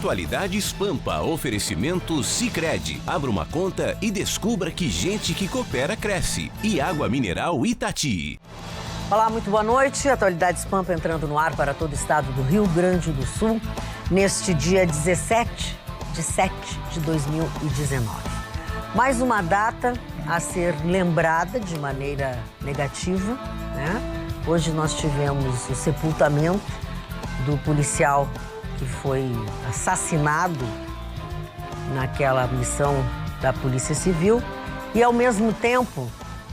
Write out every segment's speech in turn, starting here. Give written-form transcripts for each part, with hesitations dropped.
Atualidades Pampa, oferecimento Sicredi. Abra uma conta e descubra que gente que coopera cresce. E Água Mineral Itati. Olá, muito boa noite. Atualidades Pampa entrando no ar para todo o estado do Rio Grande do Sul, neste dia 17 de 7 de 2019. Mais uma data a ser lembrada de maneira negativa, né? Hoje nós tivemos o sepultamento do policial que foi assassinado naquela missão da Polícia Civil e, ao mesmo tempo,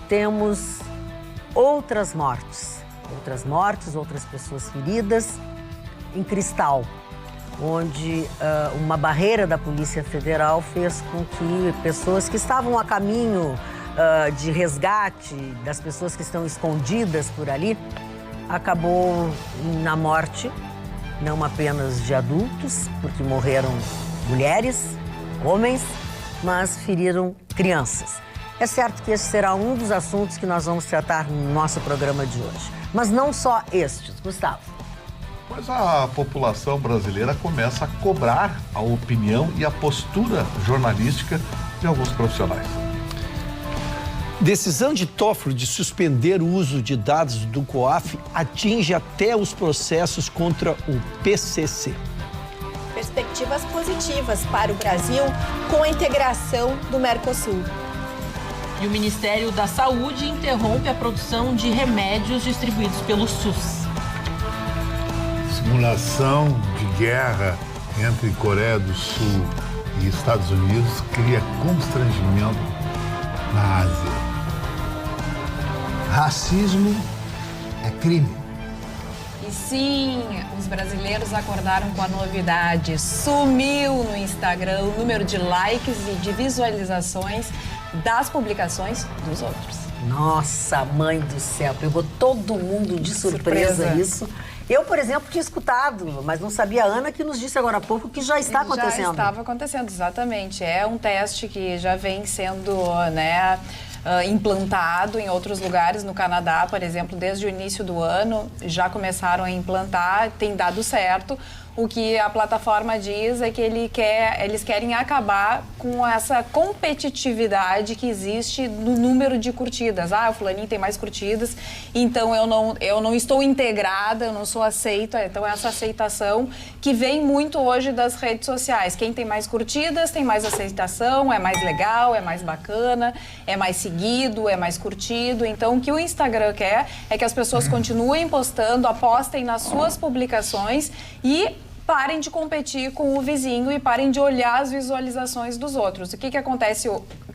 temos outras mortes, outras pessoas feridas em Cristal, onde uma barreira da Polícia Federal fez com que pessoas que estavam a caminho de resgate das pessoas que estão escondidas por ali, acabou na morte, não apenas de adultos, porque morreram mulheres, homens, mas feriram crianças. É certo que esse será um dos assuntos que nós vamos tratar no nosso programa de hoje. Mas não só estes, Gustavo. Mas a população brasileira começa a cobrar a opinião e a postura jornalística de alguns profissionais. Decisão de Toffoli de suspender o uso de dados do COAF atinge até os processos contra o PCC. Perspectivas positivas para o Brasil com a integração do Mercosul. E o Ministério da Saúde interrompe a produção de remédios distribuídos pelo SUS. Simulação de guerra entre Coreia do Sul e Estados Unidos cria constrangimento na Ásia. Racismo é crime. E sim, os brasileiros acordaram com a novidade. Sumiu no Instagram o número de likes e de visualizações das publicações dos outros. Nossa, mãe do céu, pegou todo mundo de surpresa isso. Eu, por exemplo, tinha escutado, mas não sabia. A Ana que nos disse agora há pouco que já está acontecendo. Já estava acontecendo, exatamente. É um teste que já vem sendo, implantado em outros lugares. No Canadá, por exemplo, desde o início do ano, já começaram a implantar, tem dado certo. O que a plataforma diz é que eles querem acabar com essa competitividade que existe no número de curtidas. O fulaninho tem mais curtidas, então eu não estou integrada, eu não sou aceita. Então, essa aceitação que vem muito hoje das redes sociais. Quem tem mais curtidas tem mais aceitação, é mais legal, é mais bacana, é mais seguido, é mais curtido. Então, o que o Instagram quer é que as pessoas continuem postando, apostem nas suas publicações e parem de competir com o vizinho e parem de olhar as visualizações dos outros. O que acontece,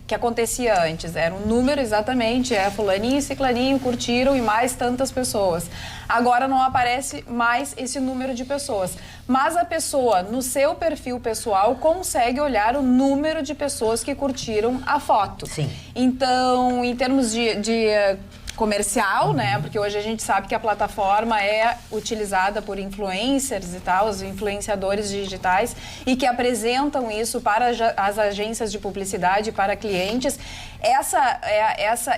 que acontecia antes? Era um número exatamente, fulaninho e ciclaninho curtiram e mais tantas pessoas. Agora não aparece mais esse número de pessoas. Mas a pessoa, no seu perfil pessoal, consegue olhar o número de pessoas que curtiram a foto. Sim. Então, em termos de comercial, né? Porque hoje a gente sabe que a plataforma é utilizada por influencers e tal, os influenciadores digitais, e que apresentam isso para as agências de publicidade, para clientes.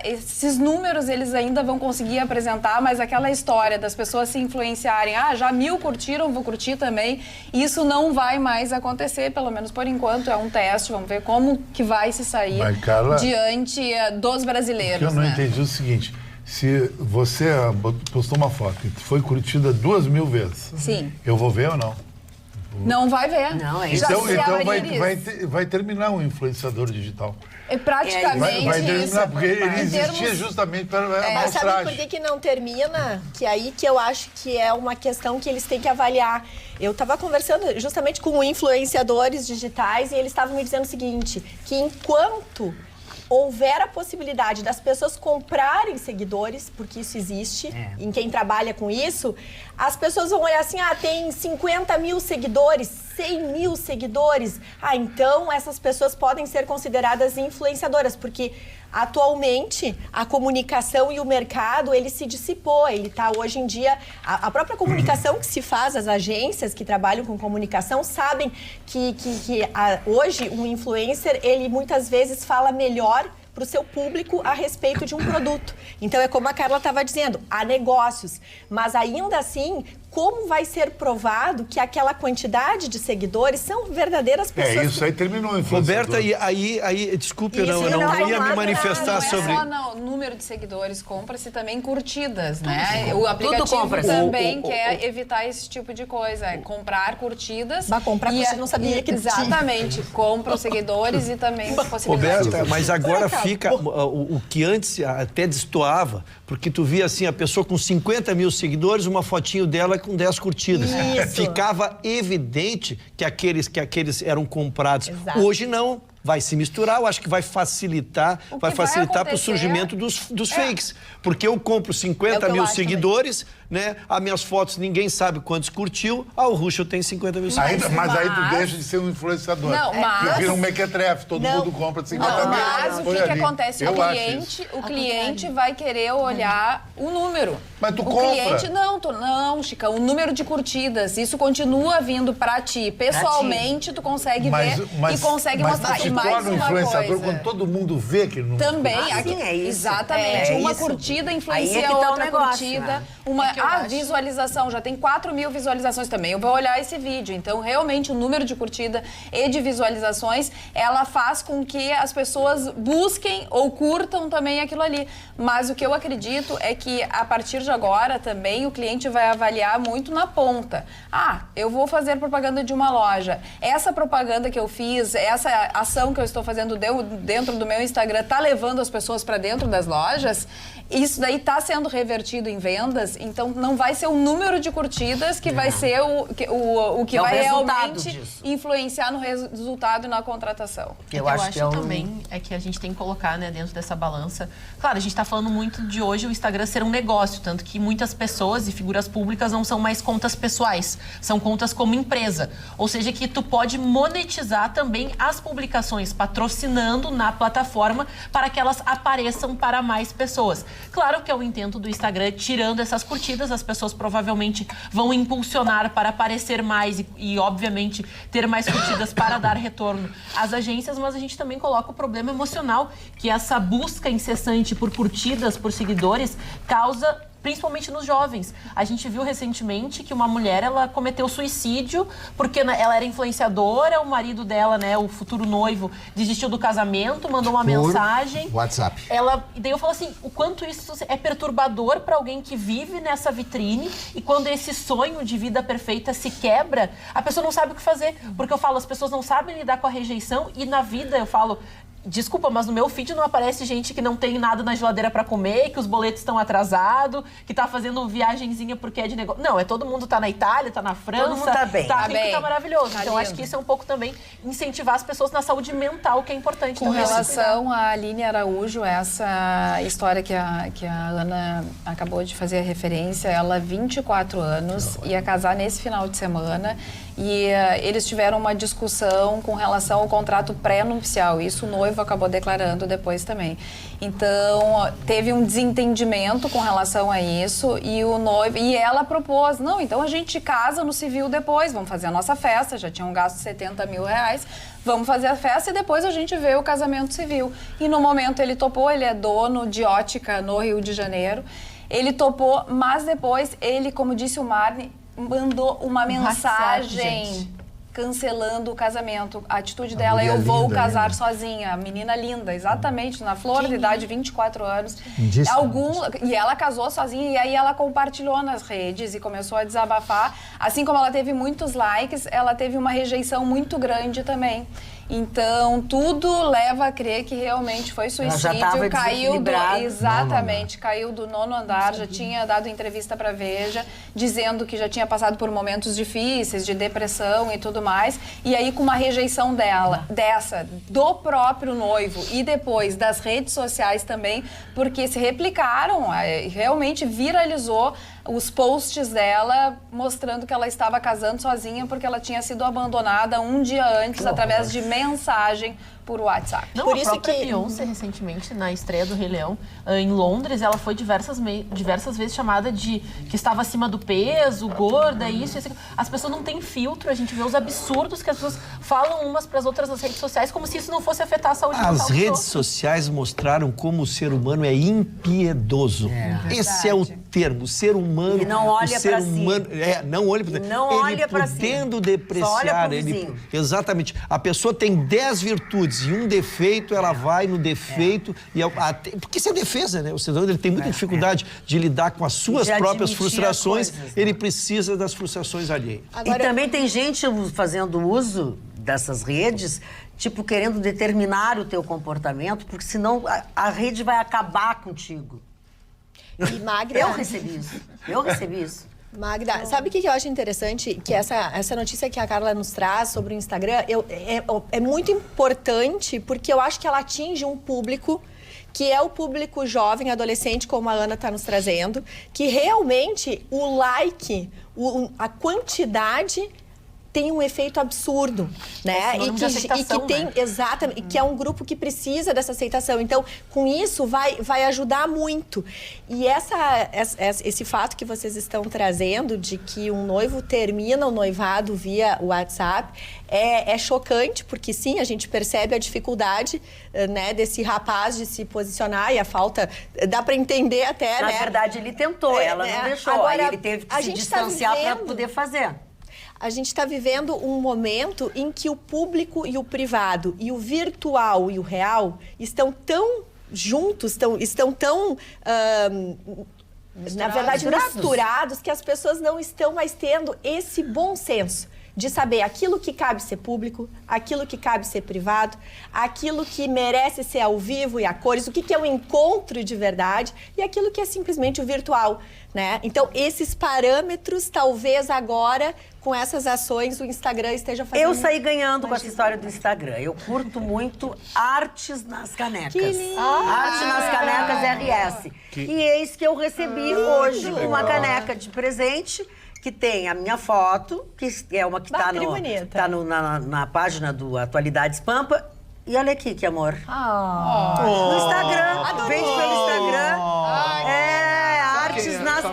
Esses números eles ainda vão conseguir apresentar, mas aquela história das pessoas se influenciarem, já 1000 curtiram, vou curtir também, isso não vai mais acontecer, pelo menos por enquanto, é um teste, vamos ver como que vai se sair diante dos brasileiros. O que eu não entendi é o seguinte: se você postou uma foto e foi curtida 2000 vezes, sim, eu vou ver ou não? Não vai ver. Não, é então vai terminar um influenciador digital. Praticamente vai terminar, isso. porque ele existia justamente para amostragem. Sabe por que não termina? Que aí que eu acho que é uma questão que eles têm que avaliar. Eu estava conversando justamente com influenciadores digitais e eles estavam me dizendo o seguinte, que enquanto houver a possibilidade das pessoas comprarem seguidores, porque isso existe, em quem trabalha com isso, as pessoas vão olhar assim, tem 50 mil seguidores, 100 mil seguidores, então essas pessoas podem ser consideradas influenciadoras, porque atualmente a comunicação e o mercado, ele se dissipou, ele está hoje em dia, a própria comunicação que se faz, as agências que trabalham com comunicação sabem que hoje um influencer, ele muitas vezes fala melhor para o seu público a respeito de um produto. Então, é como a Carla estava dizendo, há negócios, mas ainda assim, como vai ser provado que aquela quantidade de seguidores são verdadeiras pessoas? Isso aí terminou a Roberta, aí desculpe, eu não ia me manifestar sobre... Não é só o número de seguidores, compra-se também curtidas, né? O aplicativo compra-se. também quer evitar esse tipo de coisa, é comprar curtidas. Mas comprar curtida não sabia que exatamente, compra os seguidores e também as possibilidades. Roberta, mas agora fica o que antes até destoava, porque tu via assim, a pessoa com 50 mil seguidores, uma fotinho dela com 10 curtidas. Isso. Ficava evidente que aqueles eram comprados. Exato. Hoje não. Vai se misturar, eu acho que vai facilitar para o surgimento dos fakes. Porque eu compro 50 mil seguidores, né? As minhas fotos ninguém sabe quantos curtiu, o Ruschel tem 50 mil seguidores. Mas aí tu deixa de ser um influenciador. Não, mas... Tu vira um mequetrefe, todo mundo compra de 50 mil. Mas o que acontece? O cliente vai querer olhar o número. Mas tu compra. Cliente, não, Chica, o número de curtidas, isso continua vindo pra ti. Pessoalmente, tu consegue ver e consegue mostrar. Mas tu torna um influenciador quando todo mundo vê aquele número. Também. É isso. Exatamente. Uma curtida influencia outra curtida. Visualização, já tem 4 mil visualizações também. Eu vou olhar esse vídeo. Então, realmente, o número de curtida e de visualizações, ela faz com que as pessoas busquem ou curtam também aquilo ali. Mas o que eu acredito é que, a partir de agora, também, o cliente vai avaliar muito na ponta. Eu vou fazer propaganda de uma loja. Essa propaganda que eu fiz, essa ação que eu estou fazendo dentro do meu Instagram, tá levando as pessoas para dentro das lojas? Isso daí está sendo revertido em vendas, então não vai ser o número de curtidas que vai ser o que vai realmente influenciar no resultado e na contratação. Eu acho também é que a gente tem que colocar, né, dentro dessa balança. Claro, a gente está falando muito de hoje o Instagram ser um negócio, tanto que muitas pessoas e figuras públicas não são mais contas pessoais, são contas como empresa. Ou seja, que tu pode monetizar também as publicações, patrocinando na plataforma para que elas apareçam para mais pessoas. Claro que é o intento do Instagram, tirando essas curtidas, as pessoas provavelmente vão impulsionar para aparecer mais e obviamente, ter mais curtidas para dar retorno às agências, mas a gente também coloca o problema emocional, que essa busca incessante por curtidas, por seguidores, causa... principalmente nos jovens. A gente viu recentemente que uma mulher, ela cometeu suicídio porque ela era influenciadora, o marido dela, né, o futuro noivo, desistiu do casamento, mandou uma mensagem. WhatsApp. E daí eu falo assim, o quanto isso é perturbador para alguém que vive nessa vitrine e quando esse sonho de vida perfeita se quebra, a pessoa não sabe o que fazer. Porque eu falo, as pessoas não sabem lidar com a rejeição e na vida eu falo... Desculpa, mas no meu feed não aparece gente que não tem nada na geladeira para comer, que os boletos estão atrasados, que tá fazendo viagenzinha porque é de negócio. Não, todo mundo tá na Itália, tá na França. Todo mundo tá bem. Tá rico e tá maravilhoso. Então, acho que isso é um pouco também incentivar as pessoas na saúde mental, que é importante. Com relação à Aline Araújo, essa história que a Ana acabou de fazer a referência, ela 24 anos, ia casar nesse final de semana e eles tiveram uma discussão com relação ao contrato pré-nupcial. Isso o noivo acabou declarando depois também. Então, teve um desentendimento com relação a isso e o noivo... E ela propôs, não, então a gente casa no civil depois, vamos fazer a nossa festa, já tinham gasto 70 mil reais, vamos fazer a festa e depois a gente vê o casamento civil. E no momento ele topou, ele é dono de ótica no Rio de Janeiro, ele topou, mas depois ele, como disse o Marne, mandou uma mensagem cancelando o casamento. A atitude dela, eu vou casar sozinha. A menina linda, exatamente, na flor de idade, 24 anos. E ela casou sozinha e aí ela compartilhou nas redes e começou a desabafar. Assim como ela teve muitos likes, ela teve uma rejeição muito grande também. Então, tudo leva a crer que realmente foi suicídio. Caiu do 9º andar, já tinha dado entrevista para Veja, dizendo que já tinha passado por momentos difíceis, de depressão e tudo mais. E aí, com uma rejeição do próprio noivo e depois das redes sociais também, porque se replicaram, realmente viralizou os posts dela mostrando que ela estava casando sozinha porque ela tinha sido abandonada um dia antes através de mensagem por WhatsApp. Não, Por a isso própria que- Beyoncé, recentemente, na estreia do Rei Leão, em Londres, ela foi diversas vezes chamada de que estava acima do peso, gorda, isso. As pessoas não têm filtro, a gente vê os absurdos que as pessoas falam umas para as outras nas redes sociais, como se isso não fosse afetar a saúde mental As dos redes outros. sociais mostraram como o ser humano é impiedoso. Esse é o termo, o ser humano. E não olha o ser pra si. humano, não olha para si. Não ele olha pra si. podendo Só olha depreciar, pro vizinho. exatamente. A pessoa tem 10 virtudes e um defeito, ela vai no defeito porque isso é defesa, né? O cidadão ele tem muita dificuldade de lidar com as suas de próprias admitir frustrações, as coisas, ele precisa das frustrações alheias. E também tem gente fazendo uso dessas redes, tipo, querendo determinar o teu comportamento, porque senão a rede vai acabar contigo. E Magda... Eu recebi isso. Magda, sabe o que eu acho interessante? Que essa notícia que a Carla nos traz sobre o Instagram é muito importante, porque eu acho que ela atinge um público que é o público jovem, adolescente, como a Ana está nos trazendo, que realmente o like, a quantidade tem um efeito absurdo, né? E que tem, né? exatamente, que é um grupo que precisa dessa aceitação. Então, com isso, vai ajudar muito. E esse fato que vocês estão trazendo de que um noivo termina o noivado via WhatsApp é chocante, porque sim, a gente percebe a dificuldade, né, desse rapaz de se posicionar e a falta, dá para entender até, Na né? verdade, ele tentou, ela não deixou. Agora, Aí ele teve que a se gente distanciar tá para vivendo- poder fazer. A gente está vivendo um momento em que o público e o privado, e o virtual e o real, estão tão juntos, estão tão, na verdade, misturados, que as pessoas não estão mais tendo esse bom senso de saber aquilo que cabe ser público, aquilo que cabe ser privado, aquilo que merece ser ao vivo e a cores, o que é um encontro de verdade e aquilo que é simplesmente o virtual, né? Então, esses parâmetros, talvez agora, com essas ações, o Instagram esteja fazendo... Eu saí ganhando com essa história do Instagram. Eu curto muito artes nas canecas. Que lindo! Arte nas canecas RS. E eis que eu recebi hoje uma caneca de presente que tem a minha foto, que é uma que está na página do Atualidades Pampa. E olha aqui, que amor. No Instagram. Vende pelo Instagram. Artes nas...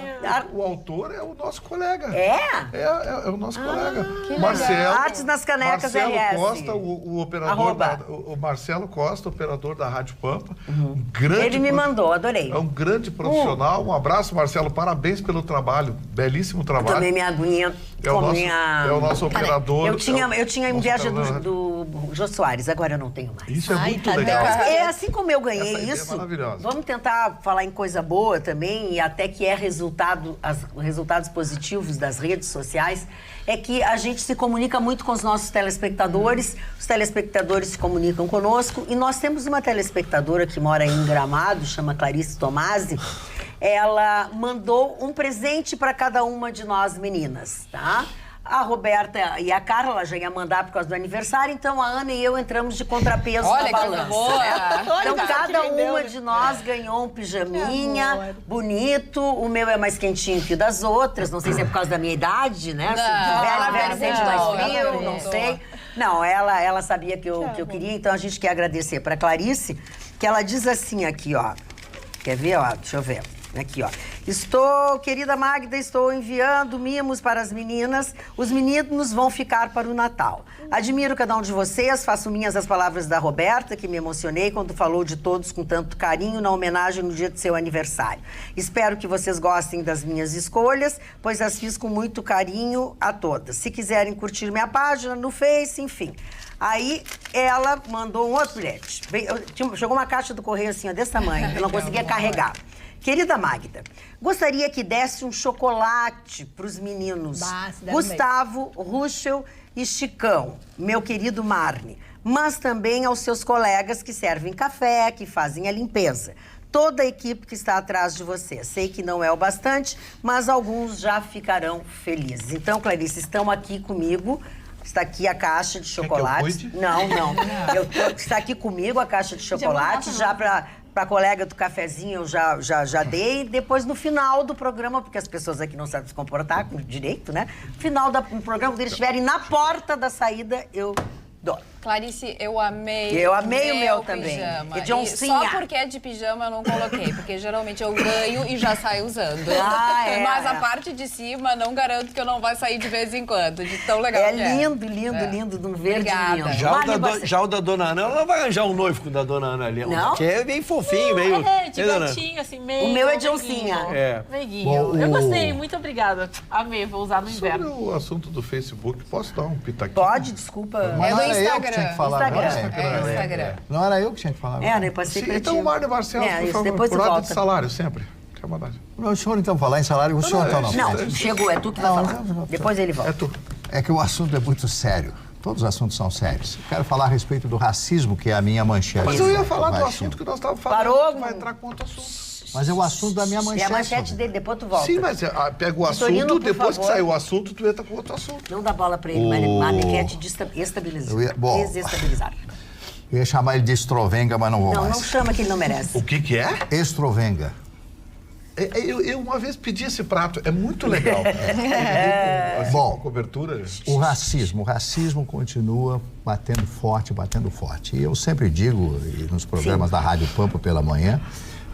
O autor é o nosso colega. É? É o nosso colega. Marcelo. Artes nas canecas Marcelo RS. Costa, o operador o Marcelo Costa, operador da Rádio Pampa. Um grande Ele me mandou, adorei. É um grande profissional. Um abraço, Marcelo. Parabéns pelo trabalho. Belíssimo trabalho. Tomei minha aguinha É o nosso operador. Eu tinha nosso inveja operador. do Jô Soares, agora eu não tenho mais. Isso é muito legal. É assim como eu ganhei Essa ideia é isso. maravilhosa. Vamos tentar falar em coisa boa também, e até que é resultados positivos das redes sociais, é que a gente se comunica muito com os nossos telespectadores, os telespectadores se comunicam conosco, e nós temos uma telespectadora que mora em Gramado, chama Clarice Tomasi. Ela mandou um presente para cada uma de nós meninas, tá? A Roberta e a Carla já ia mandar por causa do aniversário, então a Ana e eu entramos de contrapeso na balança. Então cada uma de nós ganhou um pijaminha bonito, o meu é mais quentinho que o das outras, não sei se é por causa da minha idade, né? Se sente mais frio, não sei. Não, ela sabia que eu queria, então a gente quer agradecer para Clarice, que ela diz assim aqui, ó. Quer ver, ó? Deixa eu ver. Aqui, ó. Querida Magda, estou enviando mimos para as meninas. Os meninos vão ficar para o Natal. Admiro cada um de vocês, faço minhas as palavras da Roberta, que me emocionei quando falou de todos com tanto carinho na homenagem no dia do seu aniversário. Espero que vocês gostem das minhas escolhas, pois as fiz com muito carinho a todas. Se quiserem curtir minha página no Face, enfim. Aí ela mandou um outro bilhete. Chegou uma caixa do correio assim, ó, desse tamanho. Eu não conseguia carregar. Querida Magda, gostaria que desse um chocolate para os meninos Gustavo, Ruschel e Chicão, meu querido Marne, mas também aos seus colegas que servem café, que fazem a limpeza. Toda a equipe que está atrás de você. Sei que não é o bastante, mas alguns já ficarão felizes. Então, Clarice, estão aqui comigo. Está aqui a caixa de chocolate. Não. Está aqui comigo a caixa de chocolate, já para a colega do cafezinho eu já dei. Depois, no final do programa, porque as pessoas aqui não sabem se comportar com direito, né? No final do programa, quando eles estiverem na porta da saída, eu dou. Clarice, eu amei. Eu amei o meu também. Pijama. De oncinha. Só porque é de pijama eu não coloquei, porque geralmente eu ganho e já saio usando. Mas a parte de cima não garanto que eu não vai sair de vez em quando, de tão legal que é. Lindo, de um verde lindo. Já o da Dona Ana, ela não vai arranjar um noivo com o da Dona Ana ali. Não? Que é bem fofinho, meio... de gatinho, assim, meio... O meu é de oncinha. Meiguinho. Eu gostei, muito obrigada. Amei, vou usar no inverno. Sobre o assunto do Facebook, posso dar um pitaquinho? Pode, desculpa. Mas É não do era eu que Instagram. tinha que falar agora? Instagram. Não era eu que tinha que falar agora? Né? Passei pra ti. Então, Mário Barcelos, por favor, depois por tu ordem volta. de salário, sempre. Fica à vontade. O senhor, então, falar em salário, o senhor, então, não. Não, chegou, é tu que vai falar. Depois ele volta. É tu. É que o assunto é muito sério. Todos os assuntos são sérios. Eu quero falar a respeito do racismo, que é a minha manchete. Mas eu ia falar do Vai, assunto que nós estávamos falando. Parou? Tu vai entrar com outro assunto. Mas é o assunto da minha E manchete. a manchete dele, depois tu volta. Sim, mas pega o Vitorino, assunto, por depois que favor. sair o assunto, tu entra com outro assunto. Não dá bola pra ele, manequete desestabilizar. Desestabilizar. Eu ia chamar ele de Estrovenga, mas não vou Não, mais. não chama que ele não merece. O que é? Estrovenga. Eu uma vez pedi esse prato, é muito legal. Assim, Bom, com cobertura. o racismo continua batendo forte. E eu sempre digo, e nos programas da Rádio Pampa pela manhã,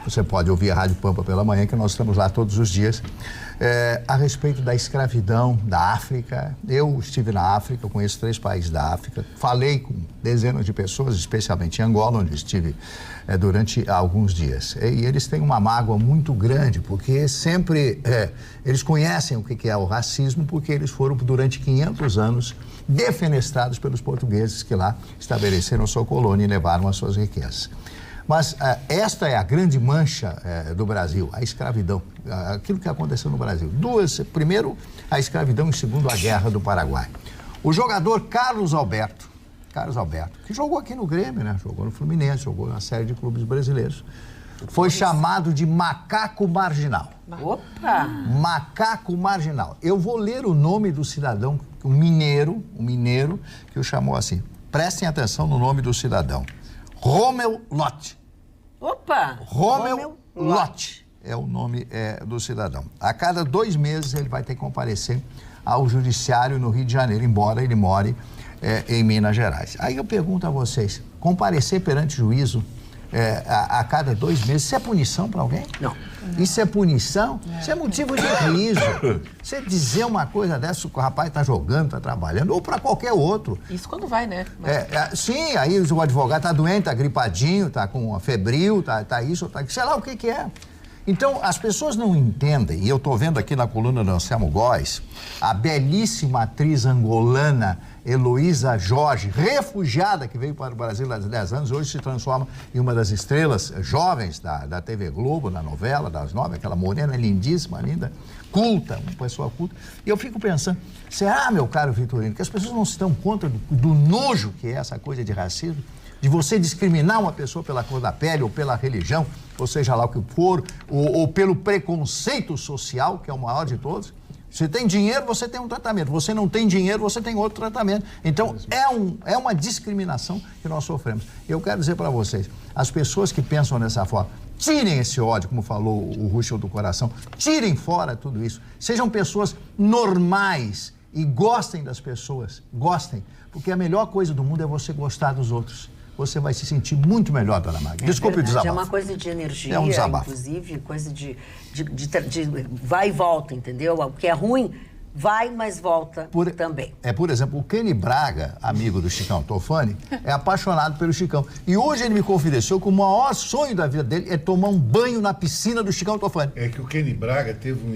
você pode ouvir a Rádio Pampa pela manhã, que nós estamos lá todos os dias, a respeito da escravidão da África. Eu estive na África, eu conheço 3 países da África, falei com dezenas de pessoas, especialmente em Angola, onde estive durante alguns dias. E eles têm uma mágoa muito grande, porque sempre eles conhecem o que é o racismo, porque eles foram durante 500 anos defenestrados pelos portugueses que lá estabeleceram sua colônia e levaram as suas riquezas. Mas esta é a grande mancha do Brasil, a escravidão, aquilo que aconteceu no Brasil. Primeiro, a escravidão e segundo, a Guerra do Paraguai. O jogador Carlos Alberto, que jogou aqui no Grêmio, né? Jogou no Fluminense, jogou na série de clubes brasileiros, foi chamado de macaco marginal. Opa! Macaco marginal. Eu vou ler o nome do cidadão, um mineiro que o chamou assim. Prestem atenção no nome do cidadão. Romeu Lotti. Opa! Romeu Lotti é o nome do cidadão. A cada 2 meses ele vai ter que comparecer ao judiciário no Rio de Janeiro, embora ele more em Minas Gerais. Aí eu pergunto a vocês, comparecer perante juízo a cada 2 meses, isso é punição para alguém? Não. Isso é punição? Isso é motivo de riso. Você dizer uma coisa dessa, o rapaz está jogando, está trabalhando, ou para qualquer outro. Isso quando vai, né? Sim, aí o advogado está doente, está gripadinho, está com febril, está isso, tá, sei lá o que é. Então, as pessoas não entendem, e eu estou vendo aqui na coluna do Anselmo Góes, a belíssima atriz angolana Heloísa Jorge, refugiada que veio para o Brasil há 10 anos, hoje se transforma em uma das estrelas jovens da TV Globo, na novela das 9, aquela morena lindíssima, linda, culta, uma pessoa culta. E eu fico pensando, será, meu caro Vitorino, que as pessoas não se dão conta do nojo que é essa coisa de racismo? De você discriminar uma pessoa pela cor da pele ou pela religião, ou seja lá o que for, ou pelo preconceito social, que é o maior de todos. Se tem dinheiro, você tem um tratamento. Você não tem dinheiro, você tem outro tratamento. Então, é uma discriminação que nós sofremos. Eu quero dizer para vocês, as pessoas que pensam dessa forma, tirem esse ódio, como falou o Ruschel do Coração, tirem fora tudo isso. Sejam pessoas normais e gostem das pessoas. Gostem, porque a melhor coisa do mundo é você gostar dos outros. Você vai se sentir muito melhor, dona Magda. Desculpe o desabafo. É uma coisa de energia, um desabafo. Inclusive, coisa de vai e volta, entendeu? O que é ruim, vai, mas volta também. Por exemplo, o Kenny Braga, amigo do Chicão Tofani, é apaixonado pelo Chicão. E hoje ele me confidenciou que o maior sonho da vida dele é tomar um banho na piscina do Chicão Tofani. É que o Kenny Braga teve um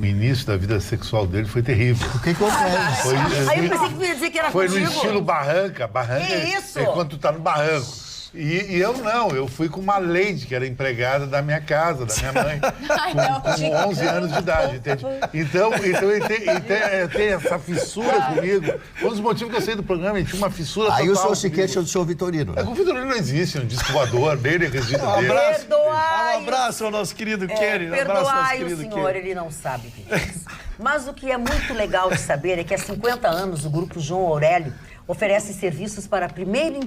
início da vida sexual dele, foi terrível. O que acontece? Aí eu pensei que ia dizer que era foi contigo. No estilo barranca. Que isso? É quando tu tá no barranco. E eu não, eu fui com uma Lady, que era empregada da minha casa, da minha mãe, com 11 anos de idade, entende? Então eu tenho essa fissura comigo. Um dos motivos que eu saí do programa, eu tinha uma fissura total. Aí o senhor se queixa do senhor Vitorino. O Vitorino não existe, um disco voador dele, resíduo dele. Perdoai! Um abraço ao nosso querido Kenny. Perdoai o senhor, ele não sabe o que é isso. Mas o que é muito legal de saber é que há 50 anos o Grupo João Aurélio oferece serviços para primeiro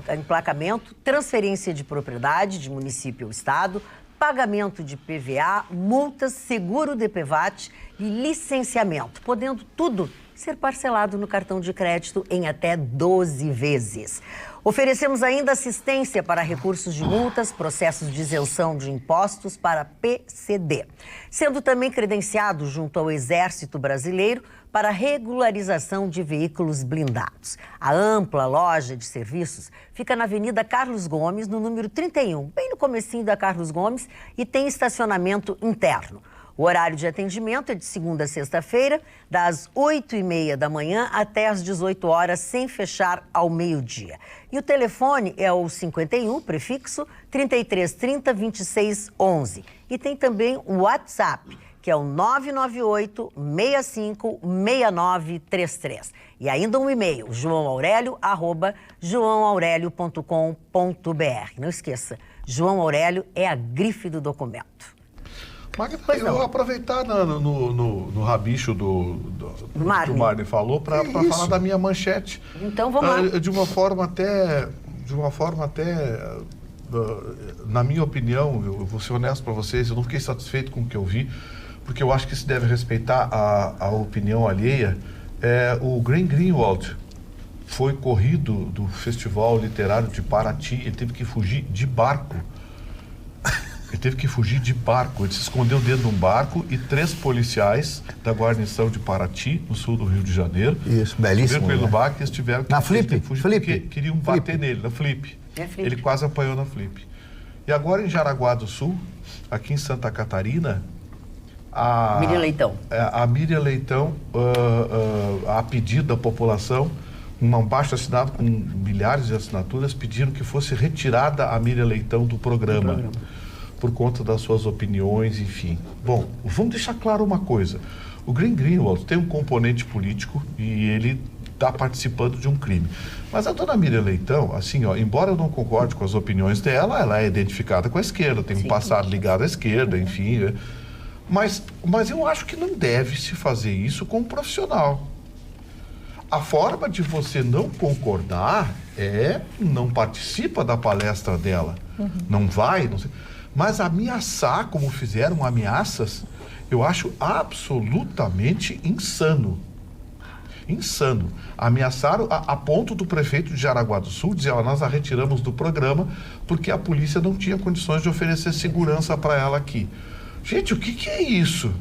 emplacamento, transferência de propriedade de município ou estado, pagamento de PVA, multas, seguro DPVAT e licenciamento, podendo tudo ser parcelado no cartão de crédito em até 12 vezes. Oferecemos ainda assistência para recursos de multas, processos de isenção de impostos para PCD, sendo também credenciado junto ao Exército Brasileiro para regularização de veículos blindados. A ampla loja de serviços fica na Avenida Carlos Gomes, no número 31, bem no comecinho da Carlos Gomes, e tem estacionamento interno. O horário de atendimento é de segunda a sexta-feira, das 8h30 da manhã até as 18 horas, sem fechar ao meio-dia. E o telefone é o 51, prefixo 3330 2611. E tem também o WhatsApp, que é o 998 65 6933. E ainda um e-mail, joãoaurelio@joãoaurelio.com.br. Não esqueça, João Aurélio é a grife do documento. Magda, eu vou aproveitar no rabicho que o Marne falou para falar da minha manchete. Então vamos lá. De uma forma até, na minha opinião, eu vou ser honesto para vocês, eu não fiquei satisfeito com o que eu vi, porque eu acho que se deve respeitar a opinião alheia. O Glenn Greenwald foi corrido do Festival Literário de Paraty, ele teve que fugir de barco. Ele se escondeu dentro de um barco e 3 policiais da guarnição de Paraty, no sul do Rio de Janeiro. Isso, belíssimo. Com ele no barco, eles tiveram que na Flip? Fugir porque queriam bater nele, na Flip. Ele quase apanhou na Flip. E agora em Jaraguá do Sul, aqui em Santa Catarina, a Miriam Leitão, a pedido da população, um abaixo-assinado com milhares de assinaturas, pediram que fosse retirada a Miriam Leitão do programa. Por conta das suas opiniões, enfim. Bom, vamos deixar claro uma coisa. O Glenn Greenwald tem um componente político e ele está participando de um crime. Mas a dona Miriam Leitão, assim, embora eu não concorde com as opiniões dela, ela é identificada com a esquerda, tem um passado ligado à esquerda, enfim. Mas eu acho que não deve se fazer isso com um profissional. A forma de você não concordar não participa da palestra dela. Não vai, não sei. Mas ameaçar, como fizeram ameaças, eu acho absolutamente insano. Insano. Ameaçaram a ponto do prefeito de Jaraguá do Sul dizer, nós a retiramos do programa porque a polícia não tinha condições de oferecer segurança para ela aqui. Gente, o que é isso?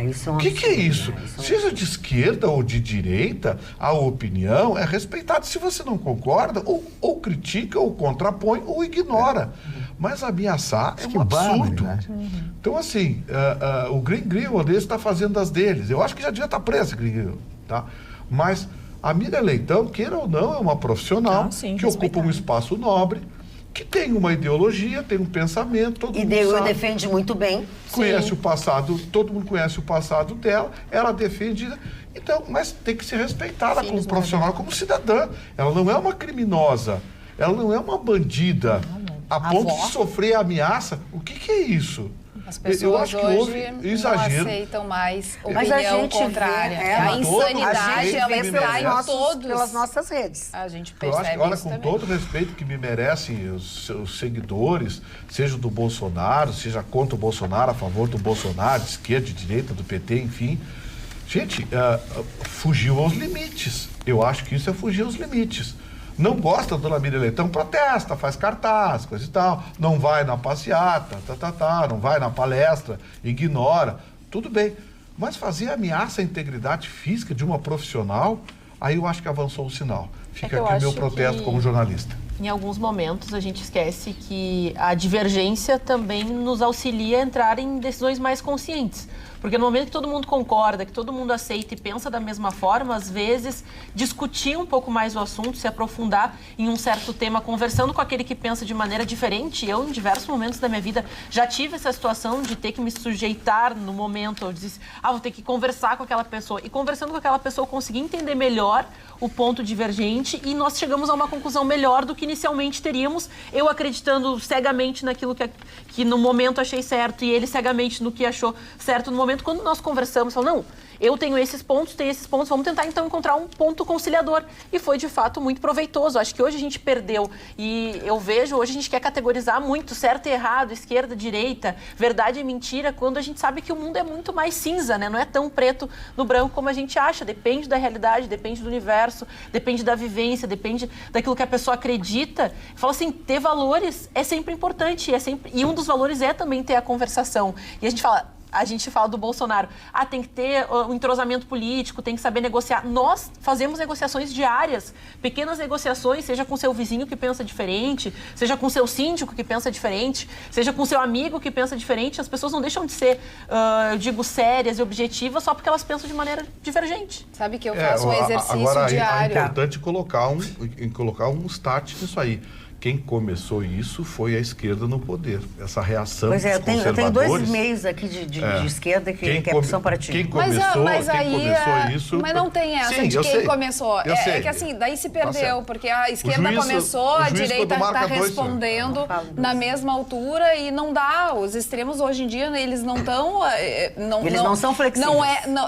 Isso é um o que é isso? Seja de esquerda ou de direita, a opinião é respeitada. Se você não concorda, ou critica, ou contrapõe, ou ignora. Mas ameaçar é um absurdo. Então, assim, o Glenn Greenwald está fazendo das deles. Eu acho que já devia estar preso, Glenn Greenwald, tá? Mas a Miriam Leitão, queira ou não, é uma profissional que ocupa um espaço nobre, que tem uma ideologia, tem um pensamento, todo mundo sabe. Defende muito bem. Conhece o passado, todo mundo conhece o passado dela, ela defende. Então, mas tem que ser respeitada como profissional, como cidadã. Ela não é uma criminosa, ela não é uma bandida, a ponto de sofrer ameaça. O que é isso? As pessoas hoje não aceitam mais opinião contrária. A insanidade, ela está em pelas nossas redes. A gente percebe olha, com todo o respeito que me merecem os seus seguidores, seja do Bolsonaro, seja contra o Bolsonaro, a favor do Bolsonaro, de esquerda, de direita, do PT, enfim. Gente, fugiu aos limites. Eu acho que isso é fugir aos limites. Não gosta da dona Miriam Leitão, protesta, faz cartaz, coisa e tal. Não vai na passeata, não vai na palestra, ignora. Tudo bem. Mas fazer ameaça à integridade física de uma profissional, aí eu acho que avançou o sinal. Fica aqui o meu protesto como jornalista. Em alguns momentos a gente esquece que a divergência também nos auxilia a entrar em decisões mais conscientes. Porque no momento que todo mundo concorda, que todo mundo aceita e pensa da mesma forma, às vezes discutir um pouco mais o assunto, se aprofundar em um certo tema, conversando com aquele que pensa de maneira diferente. Eu, em diversos momentos da minha vida, já tive essa situação de ter que me sujeitar no momento. Eu disse, vou ter que conversar com aquela pessoa. E conversando com aquela pessoa, eu consegui entender melhor o ponto divergente e nós chegamos a uma conclusão melhor do que inicialmente teríamos, eu acreditando cegamente naquilo que no momento achei certo e ele cegamente no que achou certo no momento. Quando nós conversamos, falou, não, eu tenho esses pontos, vamos tentar então encontrar um ponto conciliador. E foi de fato muito proveitoso. Acho que hoje a gente perdeu e eu vejo, hoje a gente quer categorizar muito certo e errado, esquerda, direita, verdade e mentira, quando a gente sabe que o mundo é muito mais cinza, né? Não é tão preto no branco como a gente acha. Depende da realidade, depende do universo, depende da vivência, depende daquilo que a pessoa acredita. Fala assim, ter valores é sempre importante, e um dos valores é também ter a conversação. E a gente fala do Bolsonaro, tem que ter um entrosamento político, tem que saber negociar. Nós fazemos negociações diárias, pequenas negociações, seja com seu vizinho que pensa diferente, seja com seu síndico que pensa diferente, seja com seu amigo que pensa diferente. As pessoas não deixam de ser, eu digo, sérias e objetivas só porque elas pensam de maneira divergente. Sabe que eu faço um exercício agora, diário. É importante colocar um start nisso aí. Quem começou isso foi a esquerda no poder. Essa reação dos conservadores... eu tenho 2 e-mails aqui de esquerda que é opção para ti. Quem começou isso... Mas não tem essa de quem começou. É que assim, daí se perdeu, porque a esquerda começou, a direita está respondendo na mesma altura e não dá. Os extremos hoje em dia, eles não estão... Eles não são flexíveis.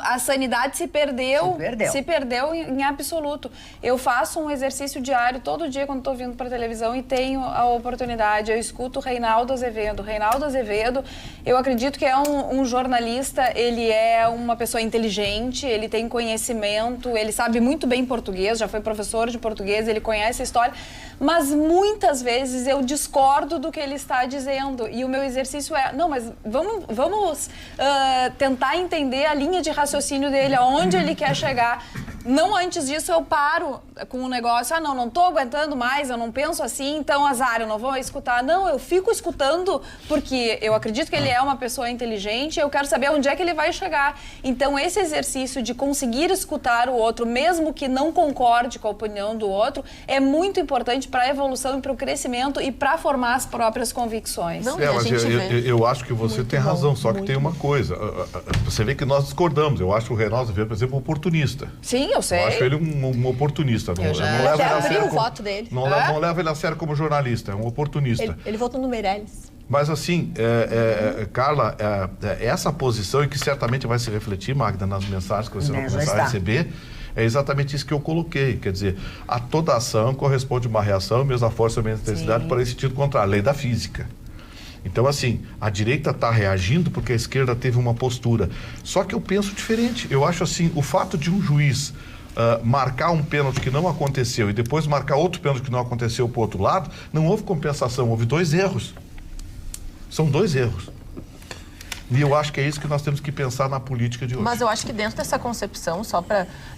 A sanidade se perdeu. Se perdeu em absoluto. Eu faço um exercício diário todo dia quando estou vindo para a televisão e tenho a oportunidade, eu escuto o Reinaldo Azevedo. Reinaldo Azevedo, eu acredito que é um jornalista, ele é uma pessoa inteligente, ele tem conhecimento, ele sabe muito bem português, já foi professor de português, ele conhece a história, mas muitas vezes eu discordo do que ele está dizendo e o meu exercício é, mas vamos tentar entender a linha de raciocínio dele, aonde ele quer chegar. Não antes disso eu paro com o negócio, não estou aguentando mais, eu não penso assim, então azar, eu não vou escutar. Não, eu fico escutando porque eu acredito que ele é uma pessoa inteligente, eu quero saber onde é que ele vai chegar. Então esse exercício de conseguir escutar o outro, mesmo que não concorde com a opinião do outro, é muito importante para a evolução e para o crescimento e para formar as próprias convicções. Eu acho que você tem razão, só que tem uma coisa, você vê que nós discordamos, eu acho o Reinaldo Azevedo, por exemplo, oportunista. Sim, eu sei. Eu acho ele um oportunista. Não leva ele a sério como jornalista, é um oportunista. Ele votou no Meirelles. Mas assim, Carla, essa posição, e que certamente vai se refletir, Magda, nas mensagens que você vai começar a receber, é exatamente isso que eu coloquei. Quer dizer, a toda ação corresponde uma reação, mesma força, mesma intensidade, para esse sentido contra a lei da física. Então, assim, a direita está reagindo porque a esquerda teve uma postura. Só que eu penso diferente. Eu acho assim, o fato de um juiz marcar um pênalti que não aconteceu e depois marcar outro pênalti que não aconteceu para o outro lado, não houve compensação, houve 2 erros. São 2 erros. E eu acho que é isso que nós temos que pensar na política de hoje. Mas eu acho que dentro dessa concepção,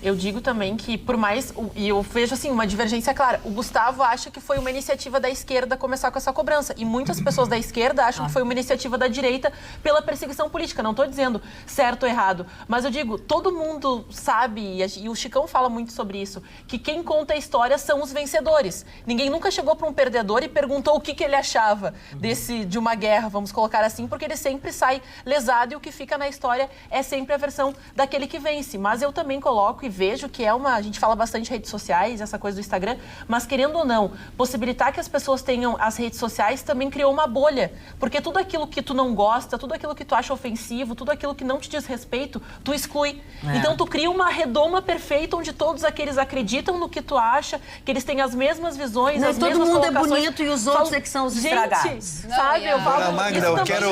eu digo também que por mais... E eu vejo assim, uma divergência clara. O Gustavo acha que foi uma iniciativa da esquerda começar com essa cobrança. E muitas pessoas da esquerda acham que foi uma iniciativa da direita pela perseguição política. Não estou dizendo certo ou errado. Mas eu digo, todo mundo sabe, e o Chicão fala muito sobre isso, que quem conta a história são os vencedores. Ninguém nunca chegou para um perdedor e perguntou o que ele achava de uma guerra, vamos colocar assim, porque ele sempre sai lesado e o que fica na história é sempre a versão daquele que vence. Mas eu também coloco e vejo que a gente fala bastante de redes sociais, essa coisa do Instagram, mas querendo ou não, possibilitar que as pessoas tenham as redes sociais também criou uma bolha, porque tudo aquilo que tu não gosta, tudo aquilo que tu acha ofensivo, tudo aquilo que não te diz respeito, tu exclui. Então tu cria uma redoma perfeita onde todos aqueles acreditam no que tu acha, que eles têm as mesmas visões, as mesmas colocações. Todo mundo é bonito e os outros é que são os estragados. Sabe? Eu falo... Magda, eu quero...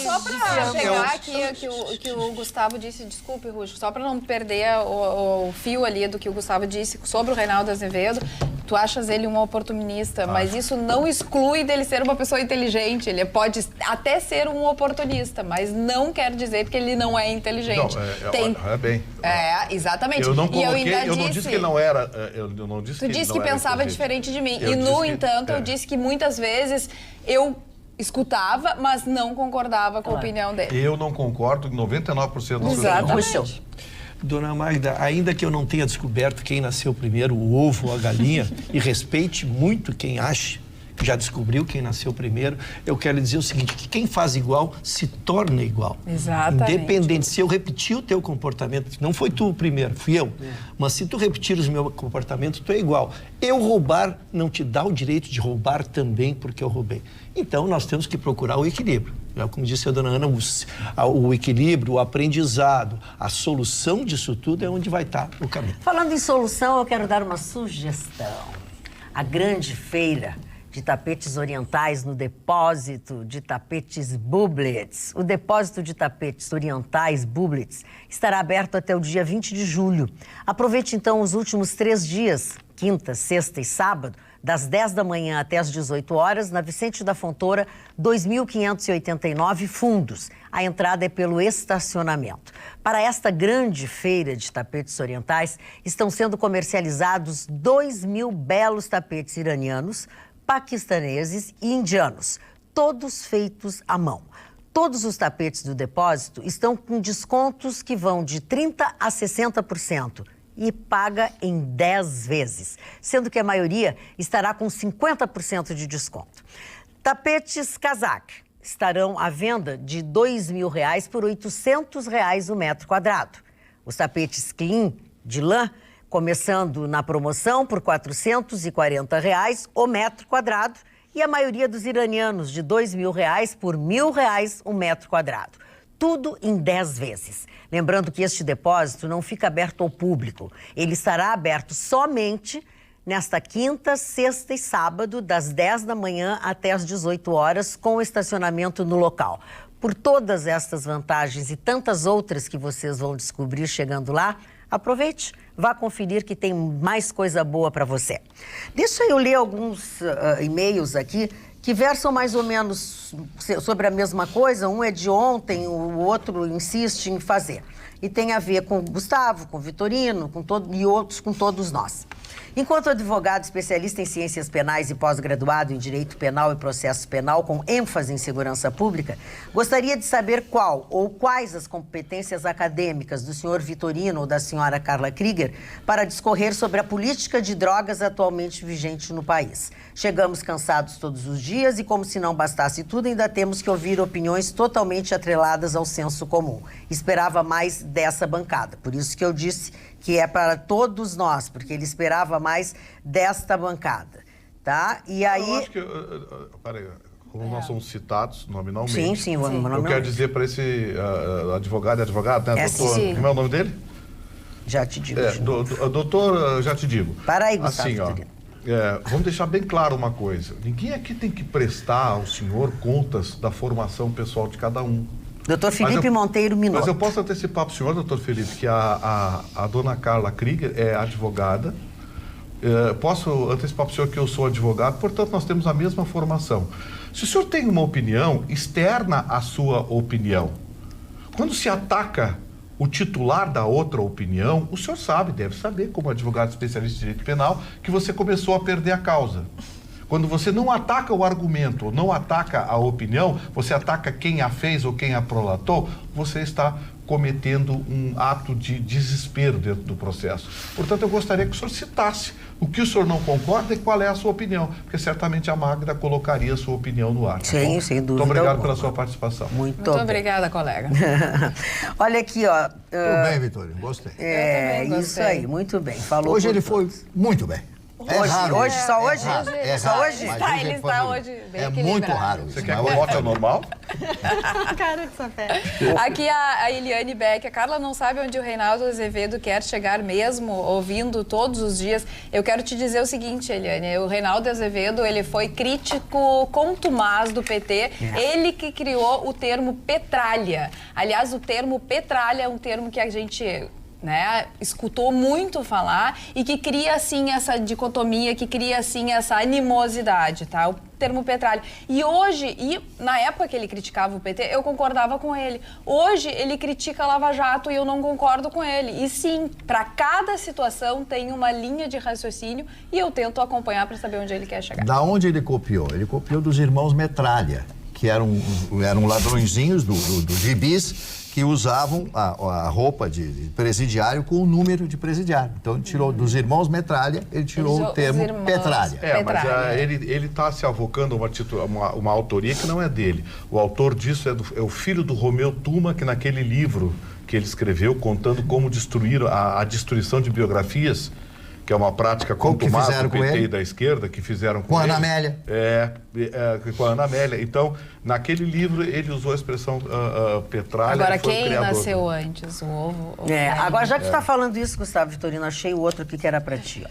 Só para pegar aqui que o Gustavo disse, desculpe, Ruxo, só para não perder o fio ali do que o Gustavo disse sobre o Reinaldo Azevedo, tu achas ele um oportunista, mas isso não exclui dele ser uma pessoa inteligente. Ele pode até ser um oportunista, mas não quer dizer que ele não é inteligente. Exatamente. Eu não disse que ele não era. Eu não disse tu disse que pensava diferente de mim. E, no entanto, eu disse que muitas vezes eu escutava, mas não concordava com a opinião dele. Eu não concordo em 99% das Exatamente. Dona Magda, ainda que eu não tenha descoberto quem nasceu primeiro, o ovo ou a galinha, e respeite muito quem ache, já descobriu quem nasceu primeiro. Eu quero dizer o seguinte, que quem faz igual se torna igual. Exatamente. Independente, se eu repetir o teu comportamento, não foi tu o primeiro, fui eu, mas se tu repetir os meus comportamentos, tu é igual. Eu roubar não te dá o direito de roubar também porque eu roubei. Então, nós temos que procurar o equilíbrio. Como disse a dona Ana, o equilíbrio, o aprendizado, a solução disso tudo é onde vai estar o caminho. Falando em solução, eu quero dar uma sugestão. A grande feira de tapetes orientais no depósito de tapetes Bublitz. O depósito de tapetes orientais Bublitz estará aberto até o dia 20 de julho. Aproveite então os últimos 3 dias, quinta, sexta e sábado, das 10 da manhã até as 18 horas, na Vicente da Fontoura, 2.589 fundos. A entrada é pelo estacionamento. Para esta grande feira de tapetes orientais, estão sendo comercializados 2.000 belos tapetes iranianos, paquistaneses e indianos, todos feitos à mão. Todos os tapetes do depósito estão com descontos que vão de 30% a 60%. E paga em 10 vezes, sendo que a maioria estará com 50% de desconto. Tapetes Kazakh estarão à venda de R$ 2.000 por R$ 800 o metro quadrado. Os tapetes Clean de lã, começando na promoção por R$ 440 o metro quadrado, e a maioria dos iranianos de R$ 2.000 por R$ 1.000 o metro quadrado. Tudo em 10 vezes. Lembrando que este depósito não fica aberto ao público. Ele estará aberto somente nesta quinta, sexta e sábado, das 10 da manhã até as 18 horas, com estacionamento no local. Por todas estas vantagens e tantas outras que vocês vão descobrir chegando lá, aproveite, vá conferir que tem mais coisa boa para você. Deixa eu ler alguns e-mails aqui que versam mais ou menos sobre a mesma coisa. Um é de ontem, o outro insiste em fazer. E tem a ver com o Gustavo, com o Vitorino, e outros com todos nós. Enquanto advogado especialista em ciências penais e pós-graduado em direito penal e processo penal com ênfase em segurança pública, gostaria de saber qual ou quais as competências acadêmicas do senhor Vitorino ou da senhora Carla Krieger para discorrer sobre a política de drogas atualmente vigente no país. Chegamos cansados todos os dias e, como se não bastasse tudo, ainda temos que ouvir opiniões totalmente atreladas ao senso comum. Esperava mais dessa bancada, por isso que eu disse que é para todos nós, porque ele esperava mais desta bancada, tá? E aí... Eu acho que... Peraí, como nós somos citados nominalmente... Sim, nominalmente. Eu quero dizer para esse advogado, né, doutor... Como é o nome dele? Já te digo. Doutor, já te digo. Para aí, Gustavo. Assim, ó, vamos deixar bem claro uma coisa. Ninguém aqui tem que prestar ao senhor contas da formação pessoal de cada um. Doutor Felipe Monteiro Minotto. Mas eu posso antecipar para o senhor, doutor Felipe, que a dona Carla Krieger é advogada. Posso antecipar para o senhor que eu sou advogado, portanto, nós temos a mesma formação. Se o senhor tem uma opinião, externa a sua opinião. Quando se ataca o titular da outra opinião, o senhor sabe, deve saber, como advogado especialista em direito penal, que você começou a perder a causa. Quando você não ataca o argumento, não ataca a opinião, você ataca quem a fez ou quem a prolatou, você está cometendo um ato de desespero dentro do processo. Portanto, eu gostaria que o senhor citasse o que o senhor não concorda e qual é a sua opinião, porque certamente a Magda colocaria a sua opinião no ar. Tá Sim, sem dúvida. Muito obrigado pela sua participação. Muito obrigada, colega. Olha aqui, ó. Tudo bem, Vitória, gostei. Isso aí, muito bem. Falou. Hoje ele foi muito bem. Raro. Hoje? Só hoje? Só hoje? Ele está hoje bem equilibrado. Muito raro. Você quer que eu vote ao normal? Cara de sapé. Aqui a Eliane Beck. A Carla não sabe onde o Reinaldo Azevedo quer chegar mesmo, ouvindo todos os dias. Eu quero te dizer o seguinte, Eliane. O Reinaldo Azevedo, ele foi crítico contumaz do PT. Ele que criou o termo petralha. Aliás, o termo petralha é um termo que a gente... escutou muito falar e que cria, assim, essa dicotomia, que cria, assim, essa animosidade, tá? O termo petralha. E hoje, na época que ele criticava o PT, eu concordava com ele. Hoje, ele critica a Lava Jato e eu não concordo com ele. E sim, para cada situação tem uma linha de raciocínio e eu tento acompanhar para saber onde ele quer chegar. Da onde ele copiou? Ele copiou dos irmãos Metralha, que eram ladrõezinhos do gibis, que usavam a roupa de presidiário com o número de presidiário. Então, ele tirou dos irmãos Metralha, ele tirou o termo Petralha. Mas ele está se avocando uma autoria que não é dele. O autor disso é o filho do Romeu Tuma, que naquele livro que ele escreveu, contando como destruir a destruição de biografias, que é uma prática contumaz do PT e da esquerda, que fizeram com a Ana Amélia. Com a Ana Amélia. Então, naquele livro, ele usou a expressão Petralha. Agora, quem nasceu antes, o ovo? Agora, já que tu está falando isso, Gustavo Vitorino, achei o outro aqui que era para ti.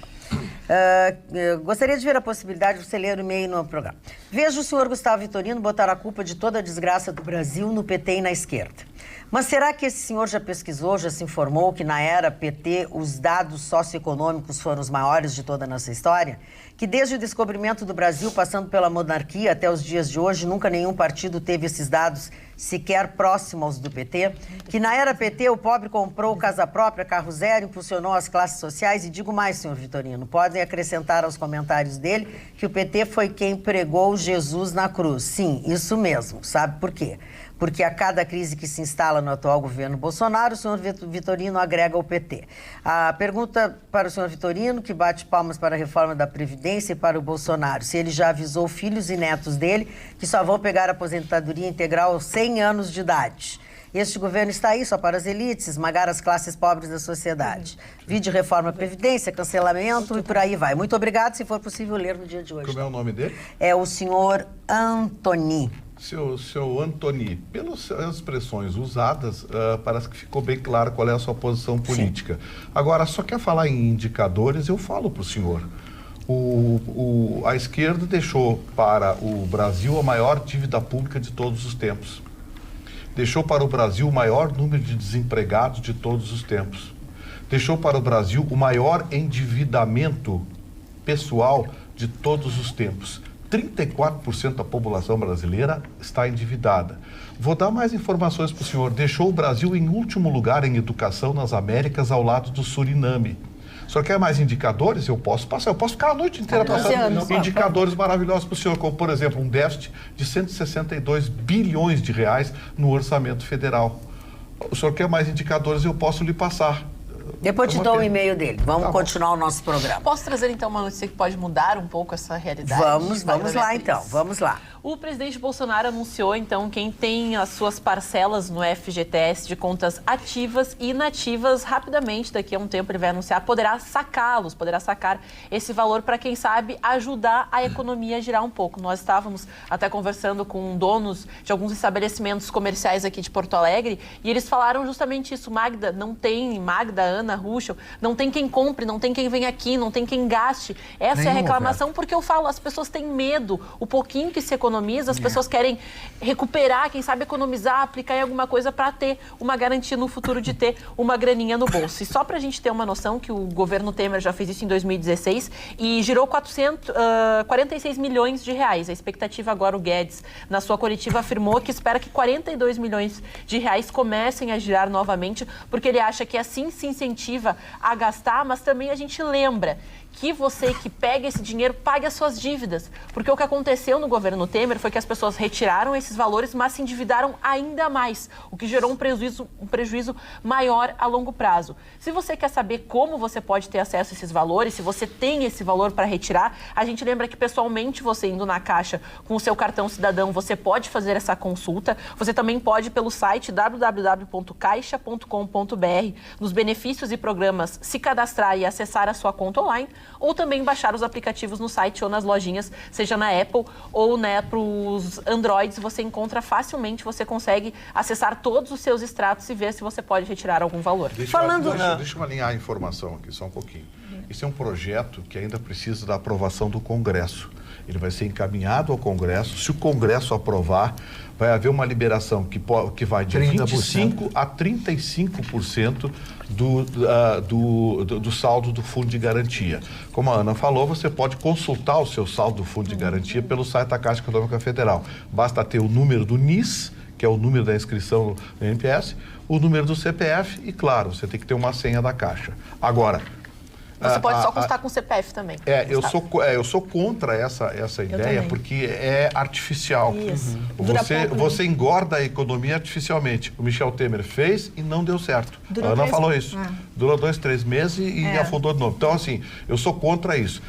Gostaria de ver a possibilidade de você ler o e-mail no programa. Vejo o senhor Gustavo Vitorino botar a culpa de toda a desgraça do Brasil no PT e na esquerda. Mas será que esse senhor já pesquisou, já se informou que na era PT os dados socioeconômicos foram os maiores de toda a nossa história? Que desde o descobrimento do Brasil, passando pela monarquia até os dias de hoje, nunca nenhum partido teve esses dados sequer próximos aos do PT? Que na era PT o pobre comprou casa própria, carro zero, impulsionou as classes sociais? E digo mais, senhor Vitorino, podem acrescentar aos comentários dele que o PT foi quem pregou Jesus na cruz. Sim, isso mesmo. Sabe por quê? Porque a cada crise que se instala no atual governo Bolsonaro, o senhor Vitorino agrega o PT. A pergunta para o senhor Vitorino, que bate palmas para a reforma da Previdência e para o Bolsonaro, se ele já avisou filhos e netos dele que só vão pegar a aposentadoria integral aos 100 anos de idade. Este governo está aí só para as elites, esmagar as classes pobres da sociedade. Vide reforma da Previdência, cancelamento e por aí vai. Muito obrigado, se for possível ler no dia de hoje. Como é o nome dele? É o senhor Antoni. Seu Antoni, pelas expressões usadas, parece que ficou bem claro qual é a sua posição política. Sim. Agora, só quer falar em indicadores, eu falo para o senhor. A esquerda deixou para o Brasil a maior dívida pública de todos os tempos. Deixou para o Brasil o maior número de desempregados de todos os tempos. Deixou para o Brasil o maior endividamento pessoal de todos os tempos. 34% da população brasileira está endividada. Vou dar mais informações para o senhor. Deixou o Brasil em último lugar em educação nas Américas, ao lado do Suriname. O senhor quer mais indicadores? Eu posso passar. Eu posso ficar a noite inteira passando indicadores maravilhosos para o senhor, como, por exemplo, um déficit de 162 bilhões de reais no orçamento federal. O senhor quer mais indicadores? Eu posso lhe passar. Depois te dou o e-mail dele. Vamos continuar o nosso programa. Posso trazer, então, uma notícia que pode mudar um pouco essa realidade? Vamos lá, então. Vamos lá. O presidente Bolsonaro anunciou, então, quem tem as suas parcelas no FGTS de contas ativas e inativas, rapidamente, daqui a um tempo ele vai anunciar, poderá sacar esse valor para, quem sabe, ajudar a economia a girar um pouco. Nós estávamos até conversando com donos de alguns estabelecimentos comerciais aqui de Porto Alegre e eles falaram justamente isso. Magda, Ana, Ruschel, não tem quem compre, não tem quem venha aqui, não tem quem gaste. Essa é a reclamação, porque eu falo, as pessoas têm medo, o pouquinho que se economiza, as pessoas querem recuperar, quem sabe economizar, aplicar em alguma coisa para ter uma garantia no futuro de ter uma graninha no bolso. E só para a gente ter uma noção que o governo Temer já fez isso em 2016 e girou 46 milhões de reais. A expectativa agora, o Guedes, na sua coletiva, afirmou que espera que 42 milhões de reais comecem a girar novamente, porque ele acha que assim se incentiva a gastar, mas também a gente lembra que você que pega esse dinheiro pague as suas dívidas. Porque o que aconteceu no governo Temer foi que as pessoas retiraram esses valores, mas se endividaram ainda mais, o que gerou um prejuízo maior a longo prazo. Se você quer saber como você pode ter acesso a esses valores, se você tem esse valor para retirar, a gente lembra que pessoalmente você indo na Caixa com o seu cartão cidadão, você pode fazer essa consulta. Você também pode pelo site www.caixa.com.br, nos benefícios e programas, se cadastrar e acessar a sua conta online, ou também baixar os aplicativos no site ou nas lojinhas, seja na Apple ou para os Androids, você encontra facilmente, você consegue acessar todos os seus extratos e ver se você pode retirar algum valor. Deixa eu alinhar a informação aqui só um pouquinho. Esse é um projeto que ainda precisa da aprovação do Congresso. Ele vai ser encaminhado ao Congresso. Se o Congresso aprovar, vai haver uma liberação que vai de 25% a 35% do saldo do Fundo de Garantia. Como a Ana falou, você pode consultar o seu saldo do Fundo de Garantia pelo site da Caixa Econômica Federal. Basta ter o número do NIS, que é o número da inscrição no NPS, o número do CPF e, claro, você tem que ter uma senha da Caixa. Agora, Você pode só constar com o CPF também. Eu sou contra essa ideia, porque é artificial. Isso. Você engorda a economia artificialmente. O Michel Temer fez e não deu certo. A Ana falou isso. Durou 2, 3 meses e afundou de novo. Então, assim, eu sou contra isso.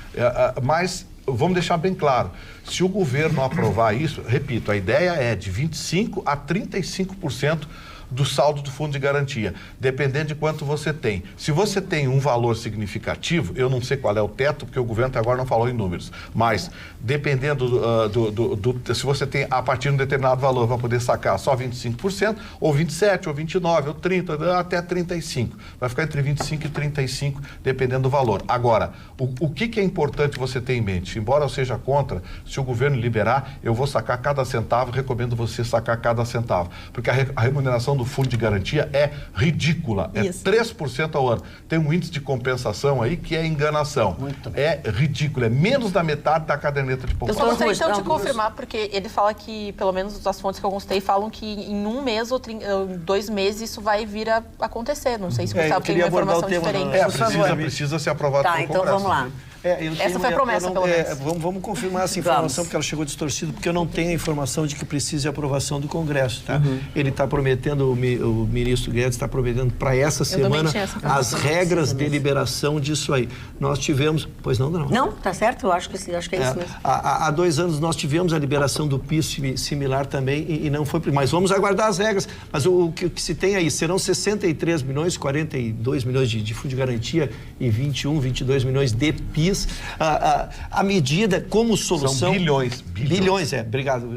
Mas vamos deixar bem claro, se o governo aprovar isso, repito, a ideia é de 25% a 35% do saldo do fundo de garantia, dependendo de quanto você tem. Se você tem um valor significativo, eu não sei qual é o teto, porque o governo até agora não falou em números, mas dependendo se você tem a partir de um determinado valor, vai poder sacar só 25%, ou 27%, ou 29%, ou 30%, até 35%. Vai ficar entre 25% e 35%, dependendo do valor. Agora, o que é importante você ter em mente? Embora eu seja contra, se o governo liberar, eu vou sacar cada centavo, recomendo você sacar cada centavo, porque a remuneração do fundo de garantia é ridícula, é 3% ao ano. Tem um índice de compensação aí que é enganação. É ridículo, é menos da metade da caderneta de poupança. Eu só gostaria então de confirmar, porque ele fala que, pelo menos as fontes que eu consultei, falam que em 1 mês ou 2 meses isso vai vir a acontecer. Não sei se você sabe, tem uma informação diferente. Precisa ser aprovado pelo Congresso. Então vamos lá. Essa foi a promessa, pelo menos. Vamos confirmar essa informação, porque ela chegou distorcida, porque eu não tenho a informação de que precise aprovação do Congresso, tá? Ele está prometendo, o ministro Guedes está prometendo para essa semana as regras de liberação disso aí. Nós tivemos... Pois não, não. Não, tá certo, eu acho que é isso mesmo. Há 2 anos nós tivemos a liberação do PIS similar também e não foi... Mas vamos aguardar as regras. Mas o que se tem aí, serão 63 milhões, 42 milhões de fundo de garantia e 21, 22 milhões de PIS. A medida como solução... São bilhões. Bilhões, obrigado.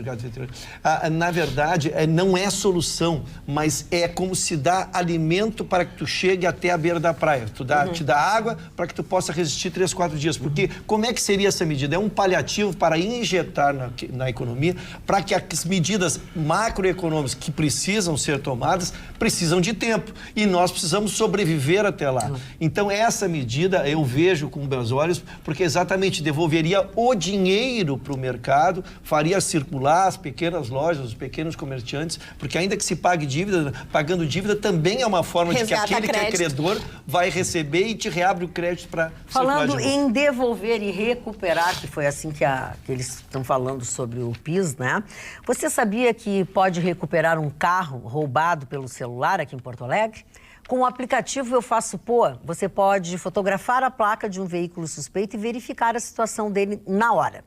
Na verdade, não é solução, mas é como se dá alimento para que tu chegue até a beira da praia. Te dá água para que tu possa resistir 3, 4 dias. Porque como é que seria essa medida? É um paliativo para injetar na economia, para que as medidas macroeconômicas que precisam ser tomadas, precisam de tempo. E nós precisamos sobreviver até lá. Então, essa medida eu vejo com bons olhos, porque exatamente devolveria o dinheiro para o mercado, faria circular as pequenas lojas, os pequenos comerciantes, porque ainda que se pague dívida, pagando dívida também é uma forma de que aquele que é credor vai receber e te reabre o crédito para circular de novo. Falando em devolver e recuperar, que foi assim que eles estão falando sobre o PIS, né? Você sabia que pode recuperar um carro roubado pelo celular aqui em Porto Alegre? Com o aplicativo Eu Faço Poa, você pode fotografar a placa de um veículo suspeito e verificar a situação dele na hora.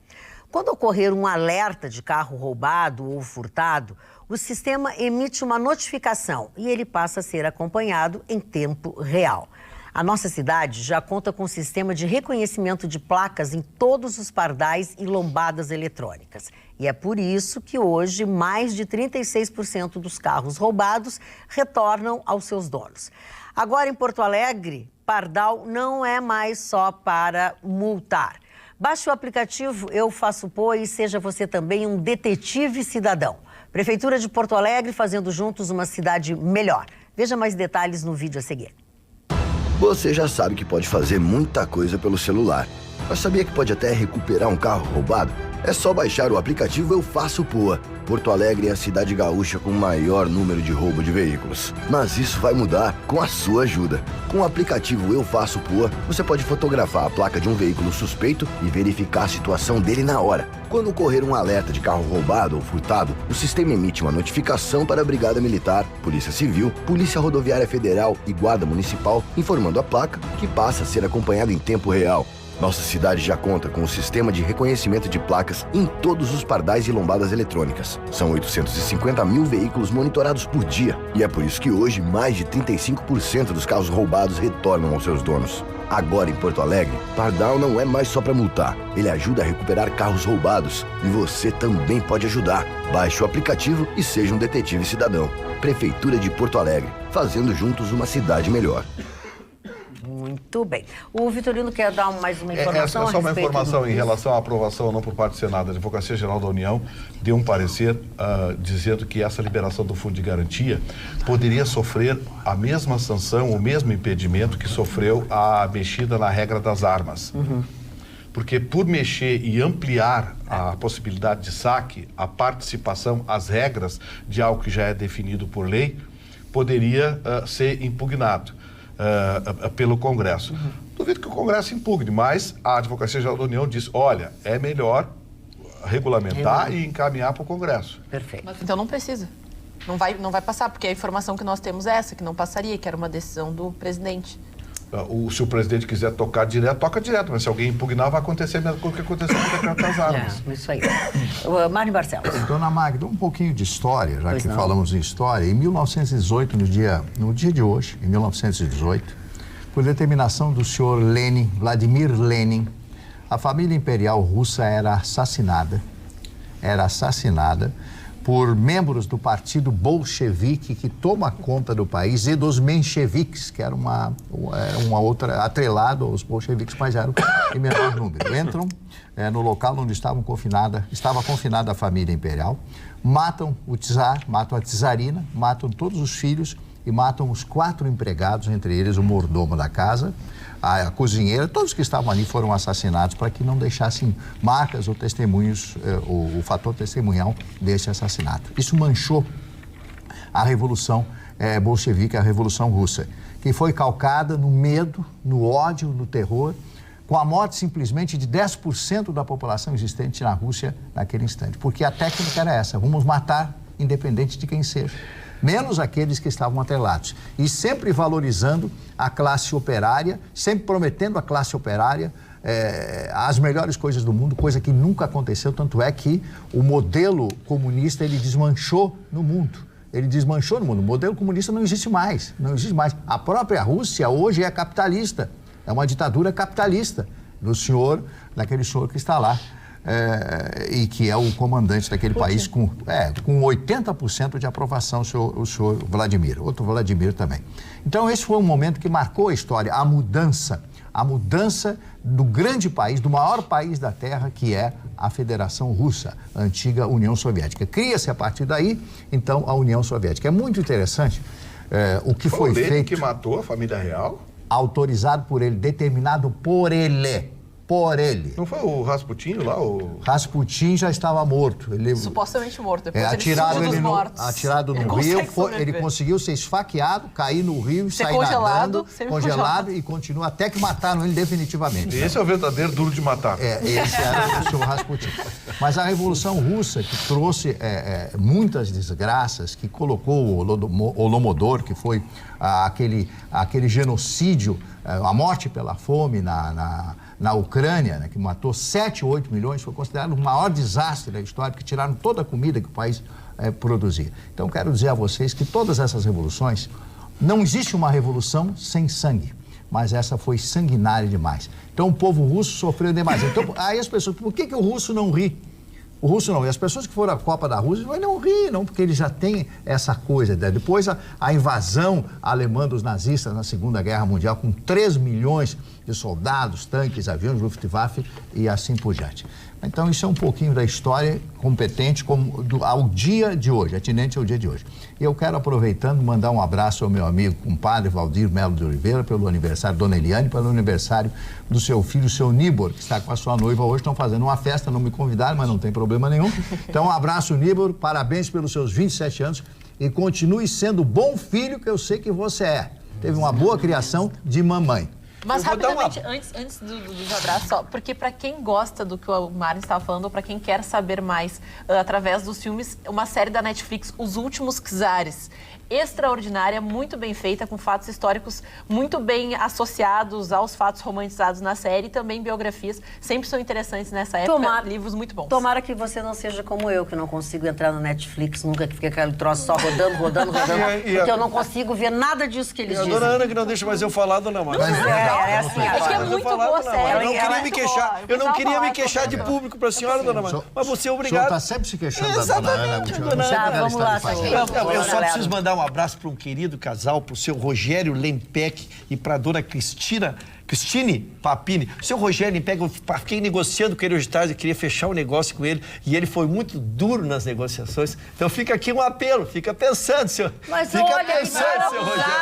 Quando ocorrer um alerta de carro roubado ou furtado, o sistema emite uma notificação e ele passa a ser acompanhado em tempo real. A nossa cidade já conta com um sistema de reconhecimento de placas em todos os pardais e lombadas eletrônicas. E é por isso que hoje mais de 36% dos carros roubados retornam aos seus donos. Agora em Porto Alegre, pardal não é mais só para multar. Baixe o aplicativo Eu Faço Poa e seja você também um detetive cidadão. Prefeitura de Porto Alegre fazendo juntos uma cidade melhor. Veja mais detalhes no vídeo a seguir. Você já sabe que pode fazer muita coisa pelo celular, mas sabia que pode até recuperar um carro roubado? É só baixar o aplicativo Eu Faço Poa. Porto Alegre é a cidade gaúcha com o maior número de roubo de veículos. Mas isso vai mudar com a sua ajuda. Com o aplicativo Eu Faço Poa, você pode fotografar a placa de um veículo suspeito e verificar a situação dele na hora. Quando ocorrer um alerta de carro roubado ou furtado, o sistema emite uma notificação para a Brigada Militar, Polícia Civil, Polícia Rodoviária Federal e Guarda Municipal, informando a placa, que passa a ser acompanhada em tempo real. Nossa cidade já conta com um sistema de reconhecimento de placas em todos os pardais e lombadas eletrônicas. São 850 mil veículos monitorados por dia. E é por isso que hoje mais de 35% dos carros roubados retornam aos seus donos. Agora em Porto Alegre, pardal não é mais só para multar. Ele ajuda a recuperar carros roubados. E você também pode ajudar. Baixe o aplicativo e seja um detetive cidadão. Prefeitura de Porto Alegre, fazendo juntos uma cidade melhor. Muito bem. O Vitorino quer dar mais uma informação? É só uma informação em relação à aprovação ou não por parte do Senado. A Advocacia Geral da União deu um parecer dizendo que essa liberação do fundo de garantia poderia sofrer a mesma sanção, o mesmo impedimento que sofreu a mexida na regra das armas. Porque por mexer e ampliar a possibilidade de saque, a participação, as regras de algo que já é definido por lei, poderia ser impugnado pelo Congresso. duvido que o Congresso impugne, mas a Advocacia Geral da União diz, olha, é melhor regulamentar e encaminhar para o Congresso. Perfeito. Mas, então não precisa. Não vai passar, porque a informação que nós temos é essa, que não passaria, que era uma decisão do presidente. Se o presidente quiser tocar direto, toca direto, mas se alguém impugnar, vai acontecer a mesma coisa que aconteceu com o decreto das armas. Isso aí. Mário Barcelos. Dona Magda, um pouquinho de história, já que falamos em história. Em 1918, no dia de hoje, em 1918, por determinação do senhor Lenin, Vladimir Lenin, a família imperial russa era assassinada por membros do partido bolchevique que toma conta do país e dos mencheviques, que era uma outra, atrelado aos bolcheviques, mas eram em menor número. Entram no local onde estava confinada a família imperial, matam o czar, matam a czarina, matam todos os filhos e matam os 4 empregados, entre eles o mordomo da casa, a cozinheira, todos que estavam ali foram assassinados para que não deixassem marcas ou testemunhos, o fator testemunhal desse assassinato. Isso manchou a Revolução Bolchevique, a Revolução Russa, que foi calcada no medo, no ódio, no terror, com a morte simplesmente de 10% da população existente na Rússia naquele instante. Porque a técnica era essa, vamos matar independente de quem seja. Menos aqueles que estavam atrelados. E sempre valorizando a classe operária, sempre prometendo à classe operária as melhores coisas do mundo, coisa que nunca aconteceu, tanto é que o modelo comunista, ele desmanchou no mundo. O modelo comunista não existe mais, A própria Rússia hoje é capitalista, é uma ditadura capitalista daquele senhor que está lá. E que é o comandante daquele país com 80% de aprovação, o senhor Vladimir, outro Vladimir também. Então esse foi um momento que marcou a história, a mudança do grande país, do maior país da Terra, que é a Federação Russa, a antiga União Soviética. Cria-se a partir daí, então, a União Soviética. É muito interessante o que foi feito... Lenin que matou a família real? Autorizado por ele, determinado por ele. Não foi o Rasputin lá? Rasputin já estava morto. Supostamente morto. Depois atirado no rio. Ele conseguiu conseguiu ser esfaqueado, cair no rio, sair nadando, congelado e continua até que mataram ele definitivamente. Esse é o verdadeiro duro de matar. Esse era o senhor Rasputin. Mas a Revolução Russa, que trouxe muitas desgraças, que colocou o Holodomor, que foi aquele genocídio, a morte pela fome na Ucrânia, né, que matou 7 ou 8 milhões, foi considerado o maior desastre da história, porque tiraram toda a comida que o país produzia. Então, quero dizer a vocês que todas essas revoluções, não existe uma revolução sem sangue, mas essa foi sanguinária demais. Então, o povo russo sofreu demais. Então, aí as pessoas, por que o russo não ri? O russo não. E as pessoas que foram à Copa da Rússia não ri, não, porque eles já têm essa coisa. Depois a invasão alemã dos nazistas na Segunda Guerra Mundial, com 3 milhões de soldados, tanques, aviões, Luftwaffe e assim por diante. Então, isso é um pouquinho da história competente ao dia de hoje, atinente ao dia de hoje. E eu quero, aproveitando, mandar um abraço ao meu amigo, compadre Valdir Melo de Oliveira, pelo aniversário da Dona Eliane, pelo aniversário do seu filho, o seu Nibor, que está com a sua noiva hoje. Estão fazendo uma festa, não me convidaram, mas não tem problema nenhum. Então, um abraço, Nibor, parabéns pelos seus 27 anos e continue sendo o bom filho que eu sei que você é. Teve uma boa criação de mamãe. Mas rapidamente, antes dos abraços, só, porque para quem gosta do que o Mário estava falando, ou para quem quer saber mais através dos filmes, uma série da Netflix, Os Últimos Czares, extraordinária, muito bem feita, com fatos históricos muito bem associados aos fatos romantizados na série, e também biografias, sempre são interessantes nessa época, livros muito bons. Tomara que você não seja como eu, que não consigo entrar no Netflix nunca, que fica aquele troço só rodando, porque eu não consigo ver nada disso que eles dizem. A dona Ana que não deixa mais eu falar, dona Mara. Assim, acho que é muito boa a série. Eu não queria me queixar de público para a senhora, dona Mara, mas você é obrigado. O senhor está sempre se queixando da dona Ana. Vamos lá, eu só preciso mandar um abraço para um querido casal, para o seu Rogério Lempec e para a dona Cristine Papini. O seu Rogério Lempec, eu fiquei negociando com ele hoje de tarde, eu queria fechar um negócio com ele e ele foi muito duro nas negociações. Então fica aqui um apelo, fica pensando, senhor. Mas fica olha, pensando, seu Rogério.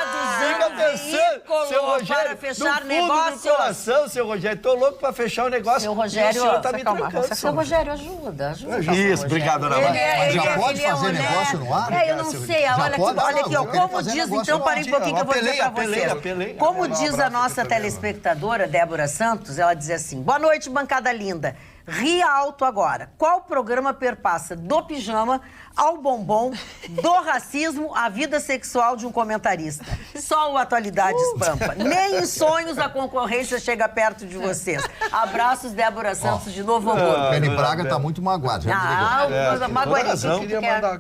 Fica pensando. colou para fechar negócios. Do coração, seu Rogério, tô louco para fechar o negócio. Seu Rogério, tá me trancando. Seu Rogério, ajuda. Isso, obrigado, Ana Maria. Mas já pode fazer negócio no ar? Eu não sei. Olha aqui, ó. Como diz, então, parei um pouquinho que eu vou dizer para vocês. Como diz a nossa telespectadora, Débora Santos, ela diz assim: boa noite, bancada linda. Ria alto agora. Qual programa perpassa do pijama ao bombom, do racismo à vida sexual de um comentarista? Só o Atualidades Pampa. Nem em sonhos a concorrência chega perto de vocês. Abraços, Débora Santos, de Novo Hamburgo. Penny Braga tá muito magoado.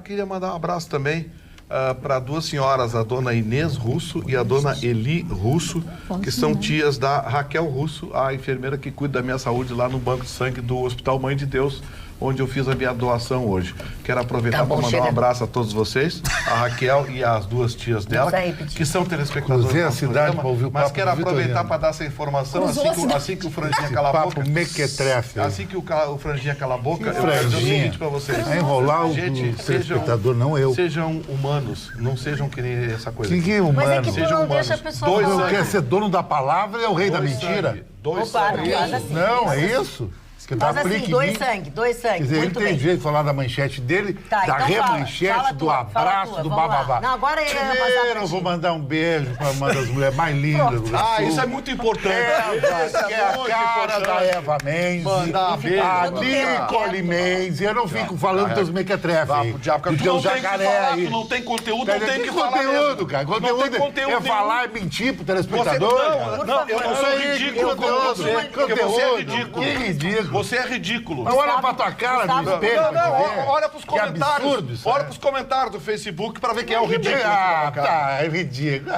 Queria mandar um abraço também para duas senhoras, a dona Inês Russo e a dona Eli Russo, que são tias da Raquel Russo, a enfermeira que cuida da minha saúde lá no Banco de Sangue do Hospital Mãe de Deus, onde eu fiz a minha doação hoje. Quero aproveitar para mandar um abraço a todos vocês, a Raquel e as duas tias dela, que são telespectadores do cidade para ouvir o papo. Mas quero aproveitar para dar essa informação, assim que o Franjinha cala a boca. Assim que o Franjinha cala a boca, eu quero dizer o seguinte para vocês. É enrolar o telespectador, não eu. Sejam humanos, não sejam que nem essa coisa. Quem é humano? Mas é que tu não deixa a pessoa falar. Quer ser dono da palavra é o rei da mentira? Não, é isso? Mas assim, dois sangue. Quer dizer, ele tem direito de falar da manchete dele, da remanchete, do abraço, do bababá. Não, agora é primeiro eu vou mandar um beijo para uma das mulheres mais lindas do Brasil. Isso é muito importante. Que é a cara da Eva Mendes, a Nicole Mendes. Eu não fico falando dos mequetrefes aí. Do teu jacaré aí. Tu não tem conteúdo, não tem que falar conteúdo, cara. Conteúdo é falar e mentir pro telespectador. Não, eu não sou ridículo como você. Porque você é ridículo. Que ridículo. Você é ridículo. Mas olha pra tua cara no espelho. Não, olha pros comentários. Absurdo isso, olha pros comentários do Facebook pra ver quem é o ridículo. Tá, é ridículo.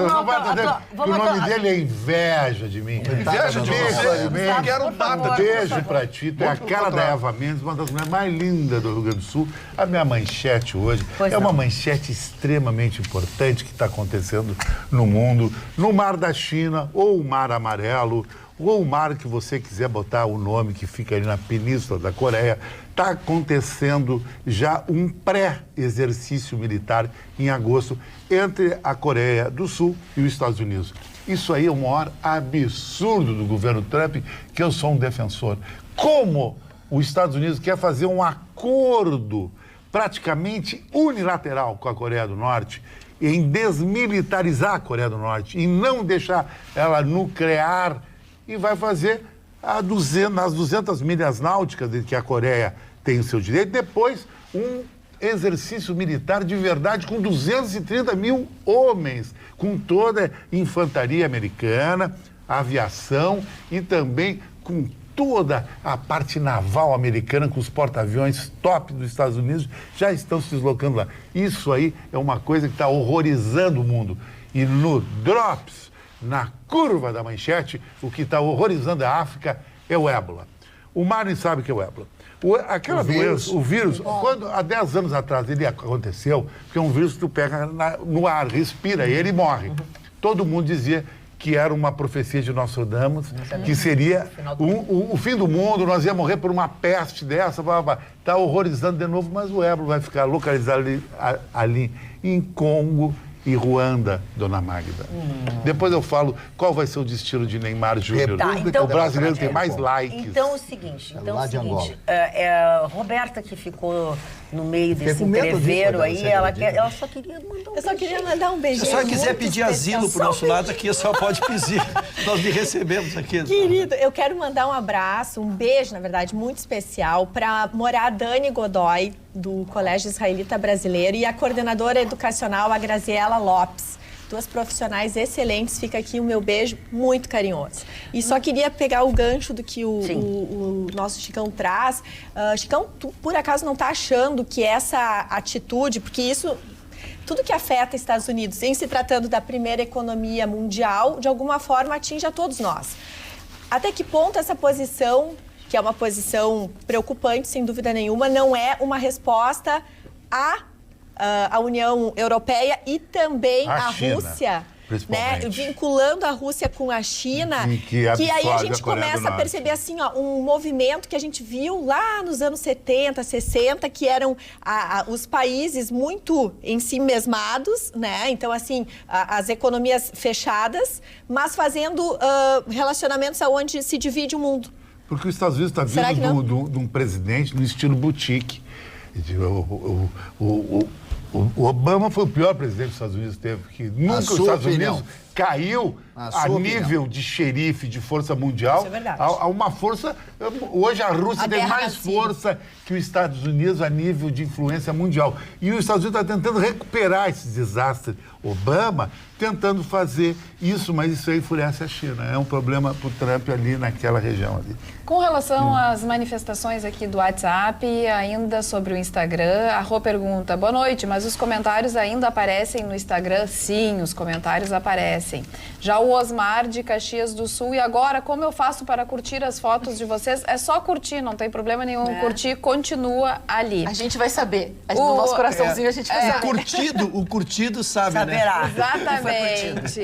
Não vai entender que o nome dele é inveja de mim. Inveja de você? Não quero nada. Beijo pra ti. Tu é a cara da Eva Mendes, uma das mulheres mais lindas do Rio Grande do Sul. A minha manchete hoje é uma manchete extremamente importante que está acontecendo no mundo, no Mar da China, ou o Mar Amarelo, ou o mar que você quiser botar o nome que fica ali na Península da Coreia. Está acontecendo já um pré-exercício militar em agosto entre a Coreia do Sul e os Estados Unidos. Isso aí é o maior absurdo do governo Trump, que eu sou um defensor. Como os Estados Unidos quer fazer um acordo praticamente unilateral com a Coreia do Norte em desmilitarizar a Coreia do Norte, em não deixar ela nuclear, e vai fazer nas 200 milhas náuticas de que a Coreia tem o seu direito, depois um exercício militar de verdade com 230 mil homens, com toda a infantaria americana, aviação e também com toda a parte naval americana, com os porta-aviões top dos Estados Unidos, já estão se deslocando lá. Isso aí é uma coisa que está horrorizando o mundo. E no Drops, na curva da manchete, o que está horrorizando a África é o ébola. O Mário sabe o que é o ébola. Aquela doença, o vírus, quando há 10 anos atrás ele aconteceu, que é um vírus que tu pega no ar, respira e ele morre. Todo mundo dizia que era uma profecia de Nostradamus, que seria o fim do mundo, nós íamos morrer por uma peste dessa, está horrorizando de novo, mas o ébola vai ficar localizado ali em Congo e Ruanda, dona Magda. Depois eu falo qual vai ser o destino de Neymar Júnior. Tá, então, o brasileiro tem mais likes. Então o seguinte, Roberta que ficou no meio desse entreveiro aí, ela só queria mandar um beijinho. Eu só queria mandar um beijinho. Se a senhora quiser pedir asilo pro nosso lado aqui, a senhora pode pedir. Nós lhe recebemos aqui. Querido, eu quero mandar um abraço, um beijo, na verdade, muito especial para morar Dani Godoy, do Colégio Israelita Brasileiro, e a coordenadora educacional, a Graziela Lopes. Duas profissionais excelentes, fica aqui o meu beijo muito carinhoso. E só queria pegar o gancho do que o nosso Chicão traz. Chicão, tu por acaso não está achando que essa atitude, porque isso, tudo que afeta Estados Unidos, em se tratando da primeira economia mundial, de alguma forma atinge a todos nós. Até que ponto essa posição, que é uma posição preocupante, sem dúvida nenhuma, não é uma resposta à União Europeia e também a Rússia né, vinculando a Rússia com a China, que aí a gente começa a perceber assim, ó, um movimento que a gente viu lá nos anos 70, 60, que eram os países muito em si mesmados, né? Então, assim, as economias fechadas, mas fazendo relacionamentos aonde se divide o mundo. Porque os Estados Unidos está vindo de um presidente no estilo boutique. O Obama foi o pior presidente dos Estados Unidos que teve, que nunca os Estados Unidos caiu a nível de xerife, de força mundial. Isso é verdade. A uma força... Hoje a Rússia tem mais força que os Estados Unidos a nível de influência mundial. E os Estados Unidos estão tentando recuperar esse desastre. Obama tentando fazer isso, mas isso aí enfurece a China. É um problema para o Trump ali naquela região ali. Com relação às manifestações aqui do WhatsApp, ainda sobre o Instagram, a Rô pergunta, boa noite, mas os comentários ainda aparecem no Instagram? Sim, os comentários aparecem. Já o Osmar de Caxias do Sul, e agora, como eu faço para curtir as fotos de vocês? É só curtir, não tem problema nenhum. Curtir continua ali. A gente vai saber. No nosso coraçãozinho a gente vai saber. O curtido sabe, né? Exatamente.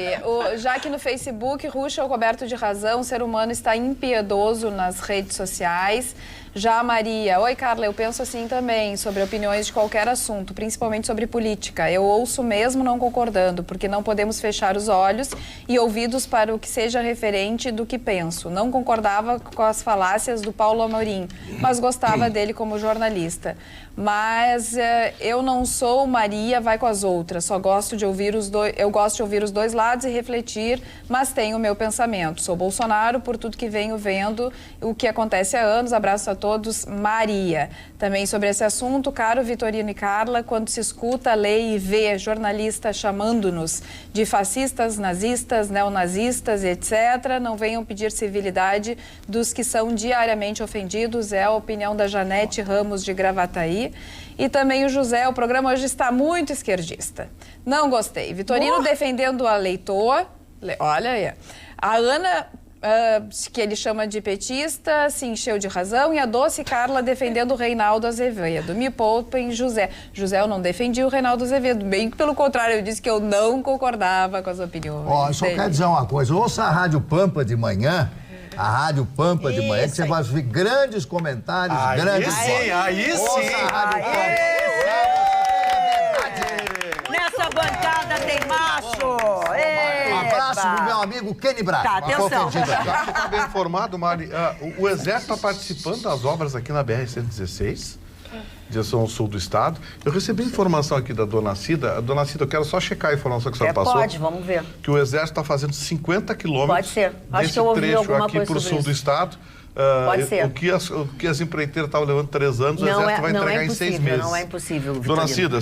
Já que no Facebook, Ruschel coberto de razão, o ser humano está impiedoso nas redes sociais. Já a Maria, oi Carla, eu penso assim também, sobre opiniões de qualquer assunto, principalmente sobre política. Eu ouço mesmo não concordando, porque não podemos fechar os olhos e ouvidos para o que seja referente do que penso. Não concordava com as falácias do Paulo Amorim, mas gostava dele como jornalista. Mas eu não sou Maria, vai com as outras, só gosto de ouvir eu gosto de ouvir os dois lados e refletir, mas tenho o meu pensamento. Sou Bolsonaro por tudo que venho vendo, o que acontece há anos. Abraço a todos, Maria. Também sobre esse assunto, caro Vitorino e Carla, quando se escuta, lê e vê jornalistas chamando-nos de fascistas, nazistas, neonazistas, etc., não venham pedir civilidade dos que são diariamente ofendidos. É a opinião da Janete Ramos de Gravataí. E também o José, o programa hoje está muito esquerdista. Não gostei. Vitorino defendendo a Leitoa, olha aí. A Ana, que ele chama de petista, se encheu de razão. E a Doce Carla defendendo o Reinaldo Azevedo. Me poupem, José. José, eu não defendi o Reinaldo Azevedo. Bem pelo contrário, eu disse que eu não concordava com as opiniões. Ó, só quero dizer uma coisa. Ouça a Rádio Pampa de manhã. A Rádio Pampa de manhã, que você vai ver grandes comentários, grandes vozes. Aí sim! Ouça a Rádio Pampa. Nessa bancada tem macho! Um abraço pro meu amigo Kenny Braga. Tá, atenção. Já que tá bem informado, Mari, o Exército está participando das obras aqui na BR-116, direção ao sul do estado. Eu recebi informação aqui da Dona Cida. Dona Cida, eu quero só checar a informação que a senhora passou. Pode, vamos ver. Que o Exército está fazendo 50 quilômetros. Pode ser. Acho desse que eu ouvi trecho alguma aqui para o sul do estado. Pode ser. O que as empreiteiras estavam levando 3 anos, o Exército vai entregar em 6 meses. Não é impossível, Vitorino. Dona Cida,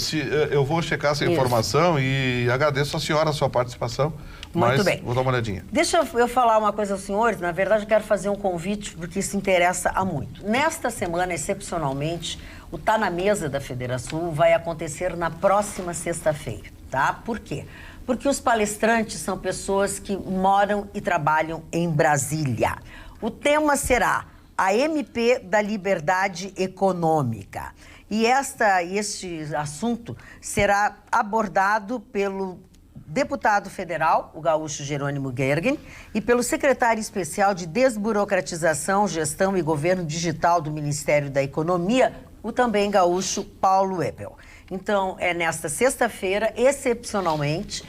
eu vou checar essa informação e agradeço a senhora a sua participação. Muito bem. Vou dar uma olhadinha. Deixa eu falar uma coisa aos senhores. Na verdade, eu quero fazer um convite, porque isso interessa a muito. Nesta semana, excepcionalmente, o Tá na Mesa da Federação vai acontecer na próxima sexta-feira, tá? Por quê? Porque os palestrantes são pessoas que moram e trabalham em Brasília. O tema será a MP da Liberdade Econômica. E este assunto será abordado pelo deputado federal, o gaúcho Jerônimo Gergen, e pelo secretário especial de Desburocratização, Gestão e Governo Digital do Ministério da Economia, o também gaúcho Paulo Ebel. Então, é nesta sexta-feira, excepcionalmente.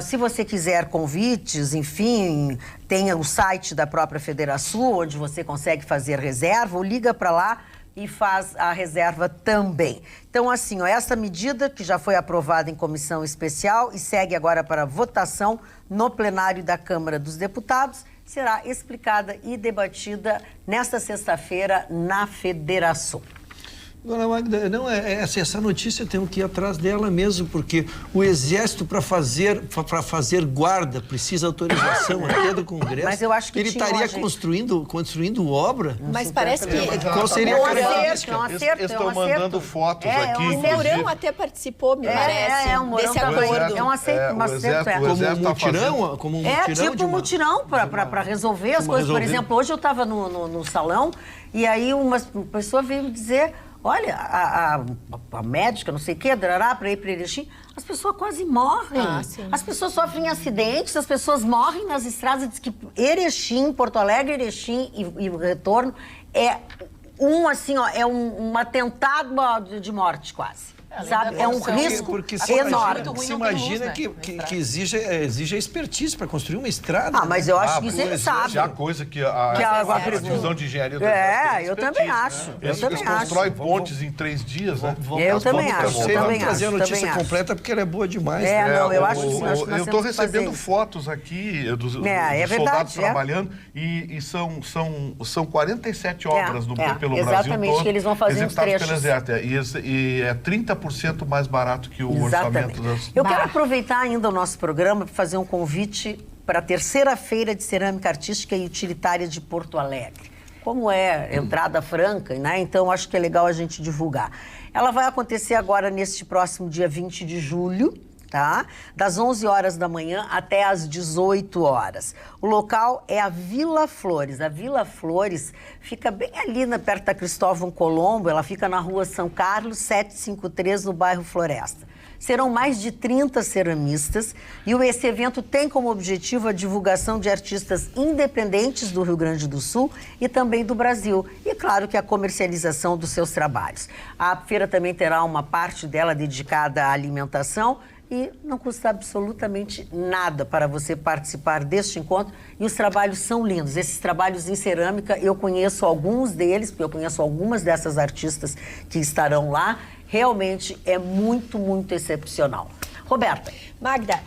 Se você quiser convites, enfim, tem o site da própria Federação, onde você consegue fazer reserva, ou liga para lá e faz a reserva também. Então, assim, essa medida que já foi aprovada em comissão especial e segue agora para votação no plenário da Câmara dos Deputados, será explicada e debatida nesta sexta-feira na Federação. Dona Magda, não, essa notícia tem que ir atrás dela mesmo, porque o Exército, para fazer guarda, precisa autorização até do Congresso. Mas eu acho que ele estaria construindo obra. Mas parece que... Qual seria a característica? Eles estão mandando fotos aqui. O Mourão até participou, me parece, desse acordo. É um acerto. Como um mutirão? É tipo um mutirão para resolver as coisas. Por exemplo, hoje eu estava no salão e aí uma pessoa veio me dizer... Olha, a médica, não sei o quê, para ir para Erechim, as pessoas quase morrem. As pessoas sofrem acidentes, as pessoas morrem nas estradas. Diz que Erechim, Porto Alegre, Erechim e o retorno é um atentado de morte quase. Sabe? É um risco enorme. Você imagina que exige expertise para construir uma estrada. Mas eu acho que isso ele sabe. Já coisa que a divisão de engenharia... eu também acho. Eles constroem pontes em 3 dias, né? Eu também acho. Você vai trazer a notícia completa porque ela é boa demais. Eu acho que eu estou recebendo fotos aqui dos soldados trabalhando e são 47 obras pelo Brasil todo. Exatamente, que eles vão fazer uns trechos. Pelo exército, e é 30% mais barato que o orçamento das... Eu quero aproveitar ainda o nosso programa para fazer um convite para a 3ª Feira de Cerâmica Artística e Utilitária de Porto Alegre. Como é entrada franca, né? Então acho que é legal a gente divulgar. Ela vai acontecer agora neste próximo dia 20 de julho, tá? Das 11 horas da manhã até as 18 horas. O local é a Vila Flores. A Vila Flores fica bem ali perto da Cristóvão Colombo, ela fica na rua São Carlos, 753, no bairro Floresta. Serão mais de 30 ceramistas e esse evento tem como objetivo a divulgação de artistas independentes do Rio Grande do Sul e também do Brasil. E claro que a comercialização dos seus trabalhos. A feira também terá uma parte dela dedicada à alimentação e não custa absolutamente nada para você participar deste encontro. E os trabalhos são lindos. Esses trabalhos em cerâmica, eu conheço alguns deles, porque eu conheço algumas dessas artistas que estarão lá. Realmente é muito, muito excepcional. Roberta. Magda,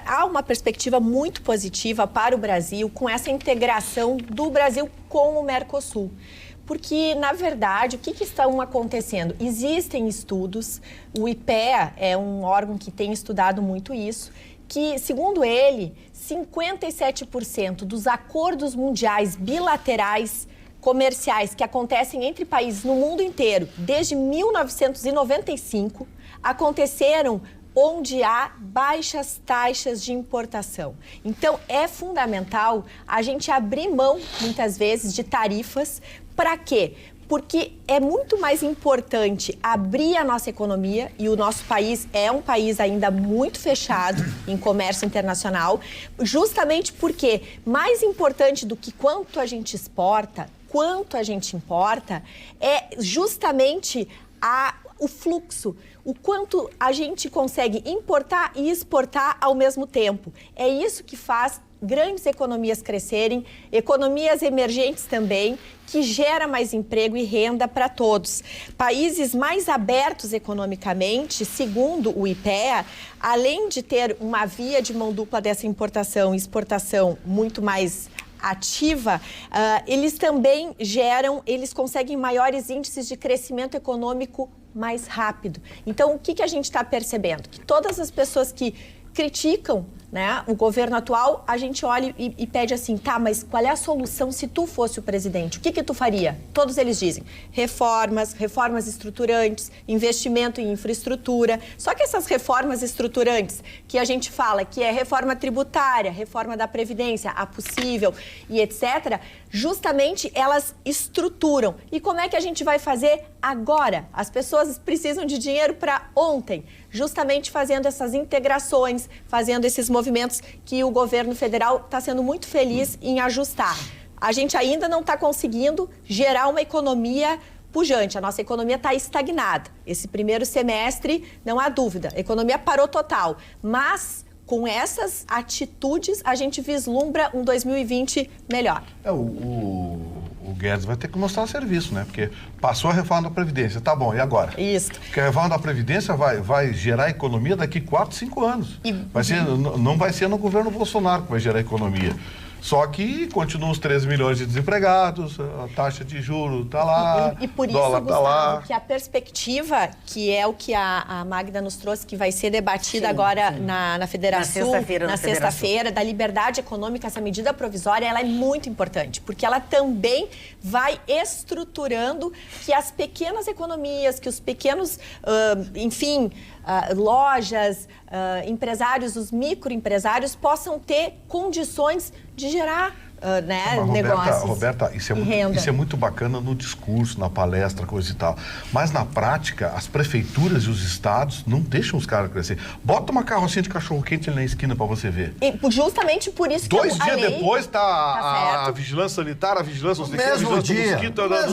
há uma perspectiva muito positiva para o Brasil com essa integração do Brasil com o Mercosul. Porque, na verdade, o que estão acontecendo? Existem estudos, o IPEA é um órgão que tem estudado muito isso, que, segundo ele, 57% dos acordos mundiais bilaterais comerciais que acontecem entre países no mundo inteiro, desde 1995, aconteceram onde há baixas taxas de importação. Então, é fundamental a gente abrir mão, muitas vezes, de tarifas. Para quê? Porque é muito mais importante abrir a nossa economia, e o nosso país é um país ainda muito fechado em comércio internacional, justamente porque mais importante do que quanto a gente exporta, quanto a gente importa, é justamente o fluxo, o quanto a gente consegue importar e exportar ao mesmo tempo. É isso que faz grandes economias crescerem, economias emergentes também, que gera mais emprego e renda para todos. Países mais abertos economicamente, segundo o IPEA, além de ter uma via de mão dupla dessa importação e exportação muito mais ativa, eles também eles conseguem maiores índices de crescimento econômico mais rápido. Então, o que a gente está percebendo? Que todas as pessoas que criticam, né, o governo atual, a gente olha e pede assim, tá, mas qual é a solução se tu fosse o presidente? O que tu faria? Todos eles dizem reformas estruturantes, investimento em infraestrutura. Só que essas reformas estruturantes que a gente fala que é reforma tributária, reforma da Previdência, a possível e etc., justamente elas estruturam. E como é que a gente vai fazer agora? As pessoas precisam de dinheiro para ontem, justamente fazendo essas integrações, fazendo esses movimentos que o governo federal está sendo muito feliz em ajustar. A gente ainda não está conseguindo gerar uma economia pujante, a nossa economia está estagnada. Esse primeiro semestre, não há dúvida, a economia parou total, mas com essas atitudes a gente vislumbra um 2020 melhor. O Guedes vai ter que mostrar serviço, né? Porque passou a reforma da Previdência, tá bom, e agora? Isso. Porque a reforma da Previdência vai gerar economia daqui 4, 5 anos. Não vai ser no governo Bolsonaro que vai gerar economia. Só que continuam os 13 milhões de desempregados, a taxa de juros está lá, e por isso, dólar está lá. Que a perspectiva, que é o que a Magda nos trouxe, que vai ser debatida agora na Federação, na sexta-feira, da liberdade econômica, essa medida provisória, ela é muito importante, porque ela também vai estruturando que as pequenas economias, que os pequenos, lojas, empresários, os microempresários possam ter condições de gerar negócios. Roberta, isso é muito bacana no discurso, na palestra, coisa e tal. Mas na prática, as prefeituras e os estados não deixam os caras crescer. Bota uma carrocinha de cachorro-quente ali na esquina pra você ver. E justamente por isso que 2 dias depois tá a vigilância sanitária, a vigilância dos mosquitos, no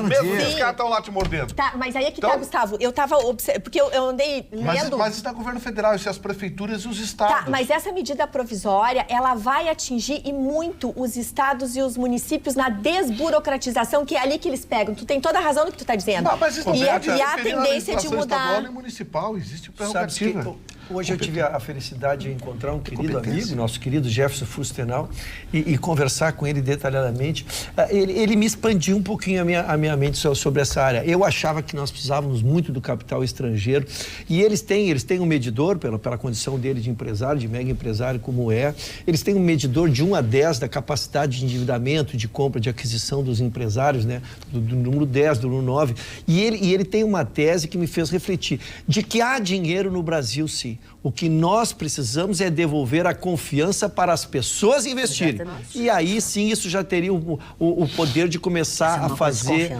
mesmo dia, os caras estão lá te mordendo. Tá, mas aí é que tá, Gustavo. Eu tava observando, porque eu andei lendo... Mas isso é governo federal, isso é as prefeituras e os estados. Tá, mas essa medida provisória, ela vai atingir e muito os estados e os municípios na desburocratização, que é ali que eles pegam. Tu tem toda a razão no que tu tá dizendo. Não, mas isso e a tendência de mudar... E municipal, existe prerrogativa. Hoje eu tive a felicidade de encontrar um querido amigo, nosso querido Jefferson Fustenal, e conversar com ele detalhadamente. Ele me expandiu um pouquinho a minha mente sobre essa área. Eu achava que nós precisávamos muito do capital estrangeiro, e eles têm um medidor, pela condição dele de empresário, de mega empresário como é, eles têm um medidor de 1 a 10 da capacidade de endividamento, de compra, de aquisição dos empresários, né? Do número 10, do número 9. E ele tem uma tese que me fez refletir, de que há dinheiro no Brasil, sim. O que nós precisamos é devolver a confiança para as pessoas investirem. Exatamente. E aí sim isso já teria o poder de começar a fazer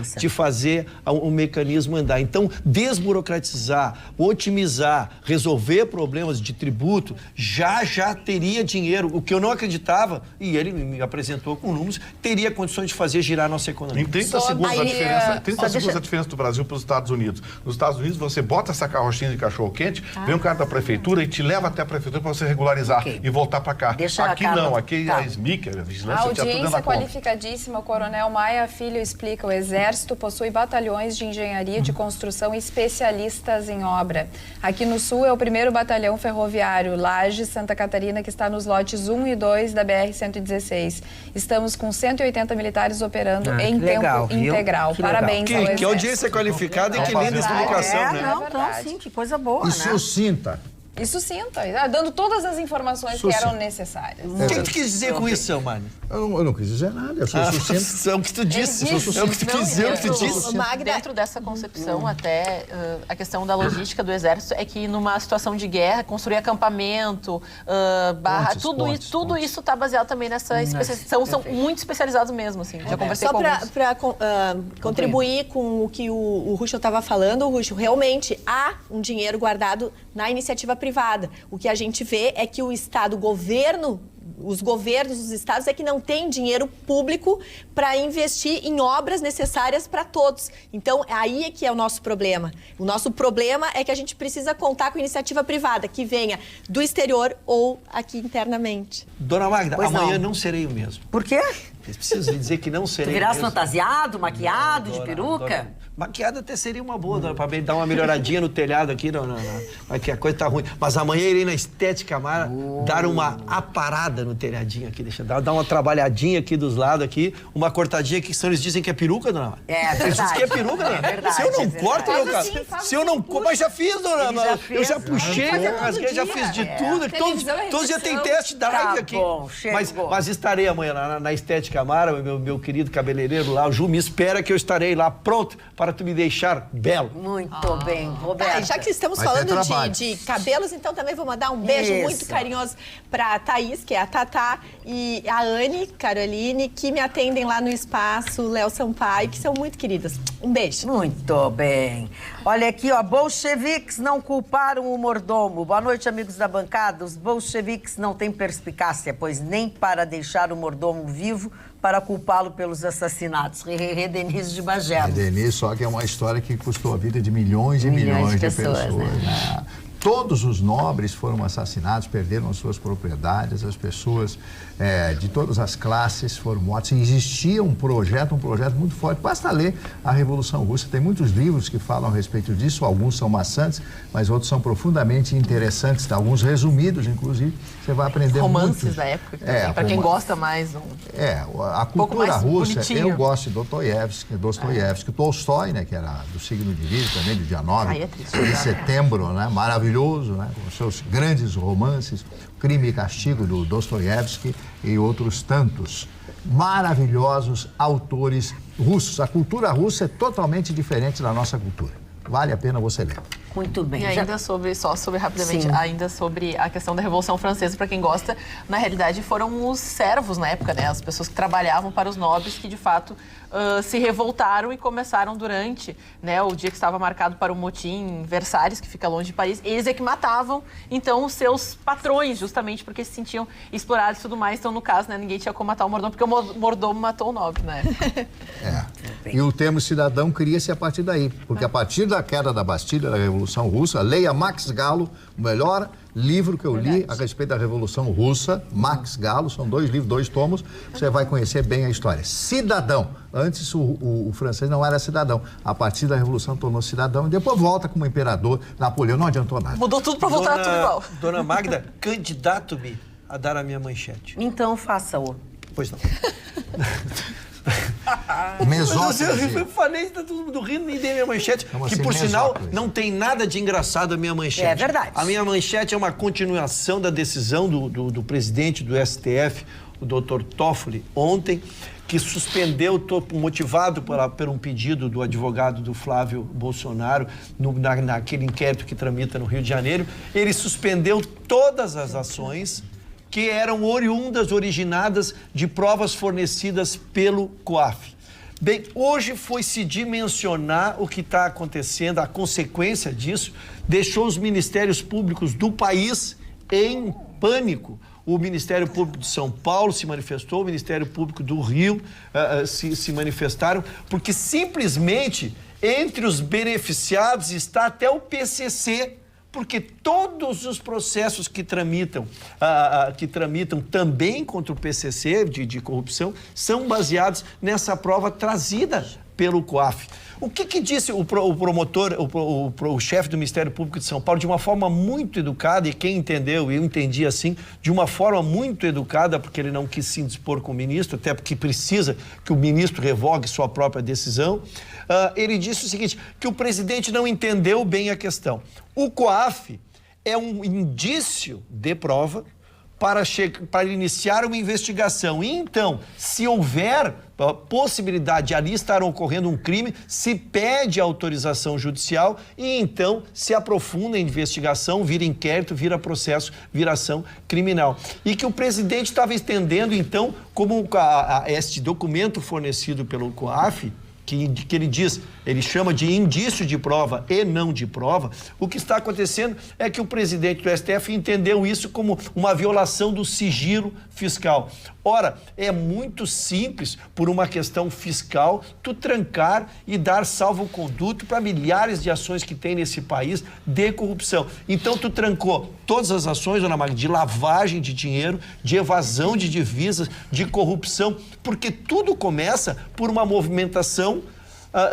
o mecanismo andar. Então, desburocratizar, otimizar, resolver problemas de tributo, já teria dinheiro. O que eu não acreditava, e ele me apresentou com números, teria condições de fazer girar a nossa economia. Em 30 segundos a diferença do Brasil para os Estados Unidos. Nos Estados Unidos, você bota essa carrochinha de cachorro-quente, vem um cara da prefeitura e te leva até a prefeitura para você regularizar e voltar para cá. Aqui não, aqui a SMIC, a vigilância... A audiência qualificadíssima, o Coronel Maia Filho explica, o Exército possui batalhões de engenharia de construção especialistas em obra. Aqui no Sul é o 1º Batalhão Ferroviário, Lages, Santa Catarina, que está nos lotes 1 e 2 da BR-116. Estamos com 180 militares operando em tempo integral. Parabéns ao Exército. Que audiência qualificada e que linda explicação, né? Sim, que coisa boa, e sucinta. Isso sinta, dando todas as informações que eram necessárias. O que tu quis dizer com isso, seu Mário? Eu não quis dizer nada, eu sou sucinto. É o que tu disse. É o que tu quis dizer, o que tu disse. Dentro dessa concepção, até a questão da logística do Exército é que numa situação de guerra, construir acampamento, tudo isso está baseado também nessa especialização. São muito especializados mesmo, assim. Já conversei com alguns. Só para contribuir com o que o Ruschel estava falando, Ruschel, realmente há um dinheiro guardado na iniciativa privada. O que a gente vê é que os governos dos estados é que não tem dinheiro público para investir em obras necessárias para todos. Então, aí é que é o nosso problema. O nosso problema é que a gente precisa contar com iniciativa privada, que venha do exterior ou aqui internamente. Dona Magda, amanhã não serei o mesmo. Por quê? Preciso lhe dizer que não serei. Tu virás fantasiado, maquiado, de peruca? Maquiado até seria uma boa, dona, para dar uma melhoradinha no telhado aqui, aqui a coisa tá ruim. Mas amanhã irei na Estética Amara dar uma aparada no telhadinho aqui, dar uma trabalhadinha aqui dos lados aqui, uma cortadinha aqui, que eles dizem que é peruca, dona Mara. É verdade. Vocês que é peruca, dona Mara. Se eu não corto, meu cara. Se eu não corto, mas já fiz, dona Mara. Eu já puxei, já fiz de tudo. Todos os dias tem teste da live aqui. Mas estarei amanhã na Estética Amara, meu querido cabeleireiro lá, o Ju, me espera que eu estarei lá pronto para tu me deixar belo. Muito bem, Roberto. Já que estamos falando de cabelos, então também vou mandar um beijo muito carinhoso para a Thaís, que é a Tatá, e a Anne, Caroline, que me atendem lá no espaço, Léo Sampaio, que são muito queridas. Um beijo. Muito bem. Olha aqui, bolcheviques não culparam o mordomo. Boa noite, amigos da bancada. Os bolcheviques não têm perspicácia, pois nem para deixar o mordomo vivo, para culpá-lo pelos assassinatos. Denise de Bagé. Denise, só que é uma história que custou a vida de milhões e milhões de pessoas. Né? Todos os nobres foram assassinados, perderam as suas propriedades, as pessoas de todas as classes foram mortas. E existia um projeto muito forte. Basta ler a Revolução Russa. Tem muitos livros que falam a respeito disso, alguns são maçantes, mas outros são profundamente interessantes, alguns resumidos, inclusive. Você vai aprender romances muito. Da época, para quem gosta mais. A cultura russa, bonitinho. Eu gosto de Dostoiévski, Tolstói, né, que era do signo de Virgem também, do dia 9 de setembro, né, maravilhoso, né, com seus grandes romances, Crime e Castigo, do Dostoiévski e outros tantos maravilhosos autores russos. A cultura russa é totalmente diferente da nossa cultura. Vale a pena você ler. Muito bem. E ainda sobre rapidamente, ainda sobre a questão da Revolução Francesa, para quem gosta, na realidade foram os servos na época, né? As pessoas que trabalhavam para os nobres que de fato se revoltaram e começaram durante, né, o dia que estava marcado para o motim em Versalhes, que fica longe de Paris, eles é que matavam, então, os seus patrões, justamente porque se sentiam explorados e tudo mais. Então, no caso, né, ninguém tinha como matar o mordomo, porque o mordomo matou o nobre, né? E o termo cidadão cria-se a partir daí, porque a partir da queda da Bastilha, da Revolução Russa, leia Max Gallo, o melhor livro que eu li a respeito da Revolução Russa, Max Gallo, são 2 livros, 2 tomos, você vai conhecer bem a história. Cidadão. Antes o francês não era cidadão. A partir da Revolução tornou-se cidadão e depois volta como imperador. Napoleão não adiantou nada. Mudou tudo para voltar tudo igual. Dona Magda, candidato-me a dar a minha manchete. Então faça-o. Pois não. Eu falei, tá todo mundo rindo, nem dei minha manchete. Como que, assim, por sinal, Mesóclise? não tem nada de engraçado a minha manchete. É verdade. A minha manchete é uma continuação da decisão do presidente do STF, o doutor Toffoli, ontem, que suspendeu, motivado por um pedido do advogado do Flávio Bolsonaro, naquele inquérito que tramita no Rio de Janeiro, ele suspendeu todas as ações que eram originadas de provas fornecidas pelo COAF. Bem, hoje foi-se dimensionar o que está acontecendo, a consequência disso deixou os ministérios públicos do país em pânico. O Ministério Público de São Paulo se manifestou, o Ministério Público do Rio se manifestaram, porque simplesmente entre os beneficiados está até o PCC, porque todos os processos que tramitam também contra o PCC de corrupção são baseados nessa prova trazida pelo COAF. O que disse o promotor, o chefe do Ministério Público de São Paulo, de uma forma muito educada, e quem entendeu, eu entendi assim, de uma forma muito educada, porque ele não quis se indispor com o ministro, até porque precisa que o ministro revogue sua própria decisão. Ele disse o seguinte, que o presidente não entendeu bem a questão. O COAF é um indício de prova para iniciar uma investigação. E então, se houver possibilidade de ali estar ocorrendo um crime, se pede autorização judicial e então se aprofunda a investigação, vira inquérito, vira processo, vira ação criminal. E que o presidente estava entendendo, então, como este documento fornecido pelo COAF, que ele diz, ele chama de indício de prova e não de prova, o que está acontecendo é que o presidente do STF entendeu isso como uma violação do sigilo fiscal. Ora, é muito simples, por uma questão fiscal, tu trancar e dar salvo-conduto para milhares de ações que tem nesse país de corrupção. Então, tu trancou todas as ações, dona Magda, de lavagem de dinheiro, de evasão de divisas, de corrupção, porque tudo começa por uma movimentação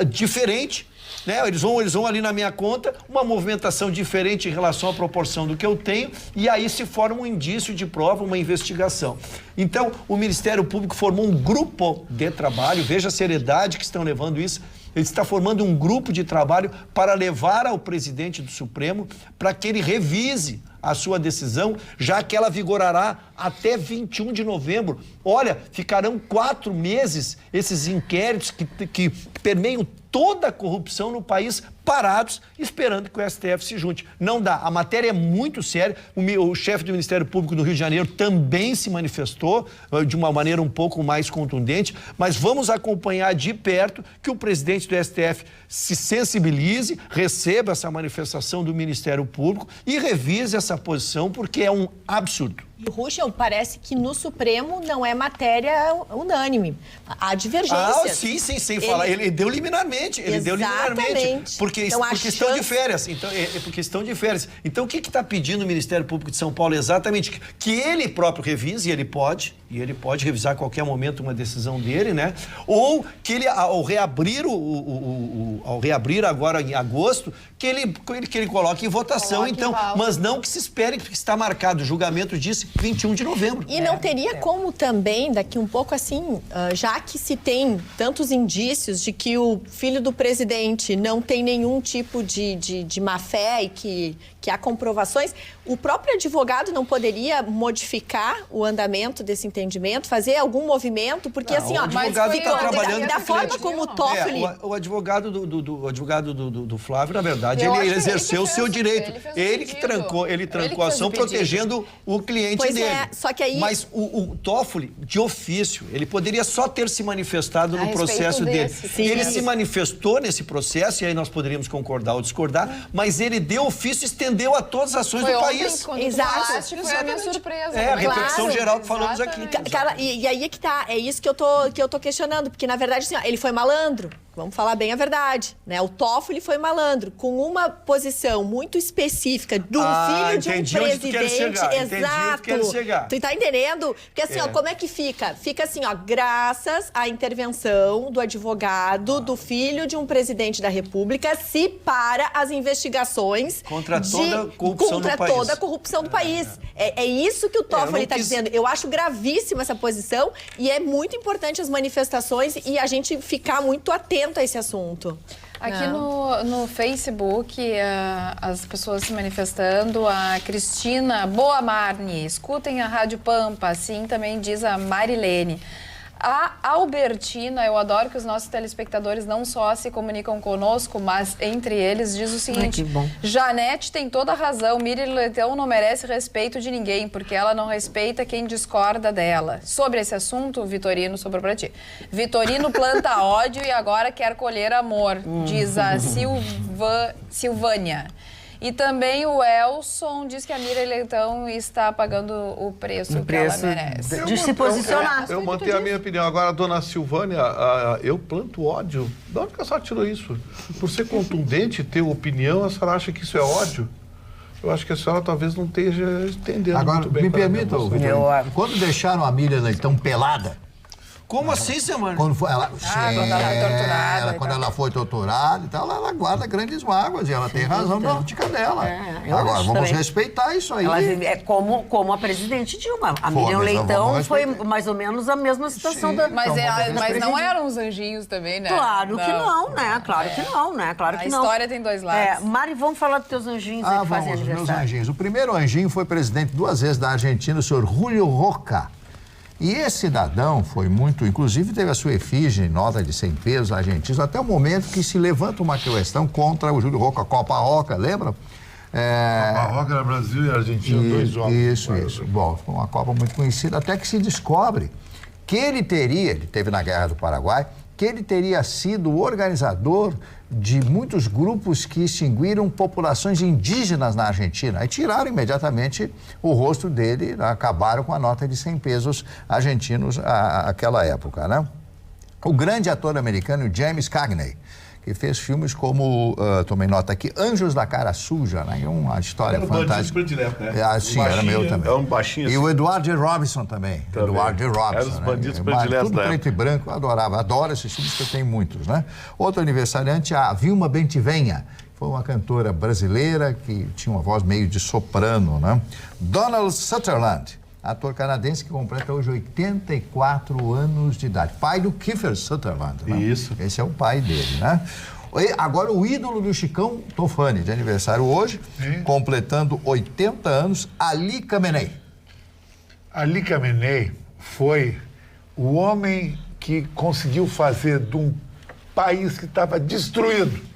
diferente, né? Eles vão ali na minha conta, uma movimentação diferente em relação à proporção do que eu tenho, e aí se forma um indício de prova, uma investigação. Então, o Ministério Público formou um grupo de trabalho, veja a seriedade que estão levando isso. Ele está formando um grupo de trabalho para levar ao presidente do Supremo para que ele revise a sua decisão, já que ela vigorará até 21 de novembro. Olha, ficarão 4 meses esses inquéritos que permeiam toda a corrupção no país parados, esperando que o STF se junte. Não dá. A matéria é muito séria. O chefe do Ministério Público do Rio de Janeiro também se manifestou de uma maneira um pouco mais contundente, mas vamos acompanhar de perto que o presidente do STF se sensibilize, receba essa manifestação do Ministério Público e revise essa posição, porque é um absurdo. E, Ruschel, parece que no Supremo não é matéria unânime. Há divergências. Sim, sem falar. Ele deu liminarmente. Ele deu liminarmente. Porque estão de férias. Então, porque estão de férias. Então, o que está pedindo o Ministério Público de São Paulo exatamente? Que ele próprio revise, e ele pode revisar a qualquer momento uma decisão dele, né? Ou que ele, ao reabrir agora em agosto, que ele coloque em votação, então. Mas não que se espere, porque está marcado. O julgamento disse 21 de novembro. E não teria como também, daqui um pouco assim, já que se tem tantos indícios de que o filho do presidente não tem nenhum tipo de má-fé e que que há comprovações, o próprio advogado não poderia modificar o andamento desse entendimento, fazer algum movimento, porque assim, ó, o advogado está trabalhando da forma como o Toffoli... O advogado do Flávio, na verdade, ele exerceu o seu direito. Ele que trancou a ação protegendo o cliente dele. Só que aí... Mas o Toffoli, de ofício, ele poderia só ter se manifestado no processo dele. Ele se manifestou nesse processo, e aí nós poderíamos concordar ou discordar, mas ele deu ofício e estendeu a todas as ações do país. Exato. Foi a minha surpresa. A reflexão geral que falamos aqui. Cara, e aí é que tá, é isso que eu tô questionando, porque na verdade assim, ó, ele foi malandro. Vamos falar bem a verdade, né? O Toffoli foi malandro, com uma posição muito específica do filho de um presidente. Exato. Tu tá entendendo? Porque assim, ó, como é que fica? Fica assim, ó, graças à intervenção do advogado do filho de um presidente da República, se para as investigações contra toda a corrupção do país. É isso que o Toffoli está dizendo. Eu acho gravíssima essa posição e é muito importante as manifestações e a gente ficar muito atento a esse assunto. Aqui no Facebook, as pessoas se manifestando, a Cristina Boamarni, escutem a Rádio Pampa, assim também diz a Marilene. A Albertina, eu adoro que os nossos telespectadores não só se comunicam conosco, mas entre eles diz o seguinte: Janete tem toda a razão, Miriam Leitão não merece respeito de ninguém, porque ela não respeita quem discorda dela. Sobre esse assunto, Vitorino, sobrou pra ti. Vitorino planta ódio e agora quer colher amor, diz a Silvânia. E também o Elson diz que a Miriam Leitão está pagando o preço que ela merece. De se posicionar. Eu mantenho a minha opinião. Agora, a dona Silvânia, eu planto ódio. De onde que a senhora tirou isso? Por ser contundente, ter opinião, a senhora acha que isso é ódio? Eu acho que a senhora talvez não esteja entendendo muito bem. Agora, me permita, quando deixaram a Miriam Leitão pelada... Como assim, seu mano? Quando ela foi torturada e tal, ela guarda grandes mágoas e ela tem razão na crítica dela. Agora, vamos respeitar isso aí. Ela é como a presidente Dilma. A Miriam Leitão foi mais ou menos a mesma situação da... Mas não eram os anjinhos também, né? Claro que não, né? Claro que não, né? Claro que não. A história tem dois lados. Mari, vamos falar dos teus anjinhos aí que fazem aniversário. Meus anjinhos. O primeiro anjinho foi presidente 2 vezes da Argentina, o senhor Julio Roca. E esse cidadão foi muito, inclusive teve a sua efígie, nota de 100 pesos argentinos, até o momento que se levanta uma questão contra o Júlio Roca, Copa Roca, lembra? Copa Roca era Brasil e Argentina, 2 jogos. Isso. Bom, foi uma Copa muito conhecida, até que se descobre que ele teve na Guerra do Paraguai, que ele teria sido o organizador de muitos grupos que extinguiram populações indígenas na Argentina. Aí tiraram imediatamente o rosto dele, acabaram com a nota de 100 pesos argentinos àquela época, né? O grande ator americano James Cagney, que fez filmes como, tomei nota aqui, Anjos da Cara Suja, né? Uma história fantástica. Predileto, né? Sim, era meu também. É um baixinho assim. E o Edward J. Robinson também. Edward J. Robinson. Era os bandidos né? prediletos Tudo preto e branco, eu adorava. Adoro esses filmes que eu tenho muitos, né? Outro aniversariante, a Vilma Bentivenha. Foi uma cantora brasileira que tinha uma voz meio de soprano, né? Donald Sutherland, ator canadense que completa hoje 84 anos de idade. Pai do Kiefer Sutherland. Né? Isso. Esse é o pai dele, né? E agora o ídolo do Chicão Tofani, de aniversário hoje, completando 80 anos, Ali Khamenei. Ali Khamenei foi o homem que conseguiu fazer de um país que estava destruído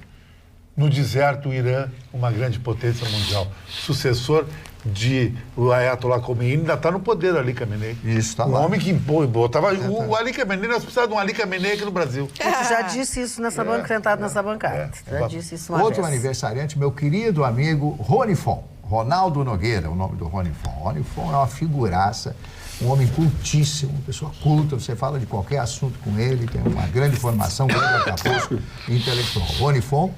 no deserto, o Irã, uma grande potência mundial. Sucessor de o Ayatollah Khomeini, ainda está no poder, Ali Khamenei. Isso, está lá. Um homem que botava... O Ali Khamenei, nós precisamos de um Ali Khamenei aqui no Brasil. Tu já disse isso nessa sentado nessa bancada. Já disse isso uma Outro vez. Aniversariante, meu querido amigo Rony Fon. Ronaldo Nogueira, o nome do Rony Fon. Rony Fon é uma figuraça, um homem cultíssimo, uma pessoa culta, você fala de qualquer assunto com ele, tem uma grande formação, um grande arcabouço intelectual. Rony Fon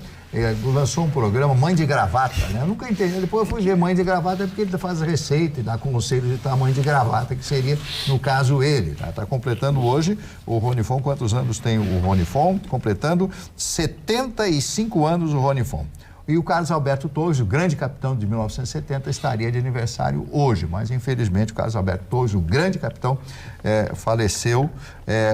lançou um programa Mãe de Gravata, né? Eu nunca entendi. Depois eu fui ver Mãe de Gravata porque ele faz receita e dá conselho de tamanho de gravata, que seria, no caso, ele. Tá completando hoje o Rony Fon. Quantos anos tem o Rony Fon? Completando 75 anos o Rony Fon. E o Carlos Alberto Torres, o grande capitão de 1970, estaria de aniversário hoje, mas infelizmente o Carlos Alberto Torres, o grande capitão, faleceu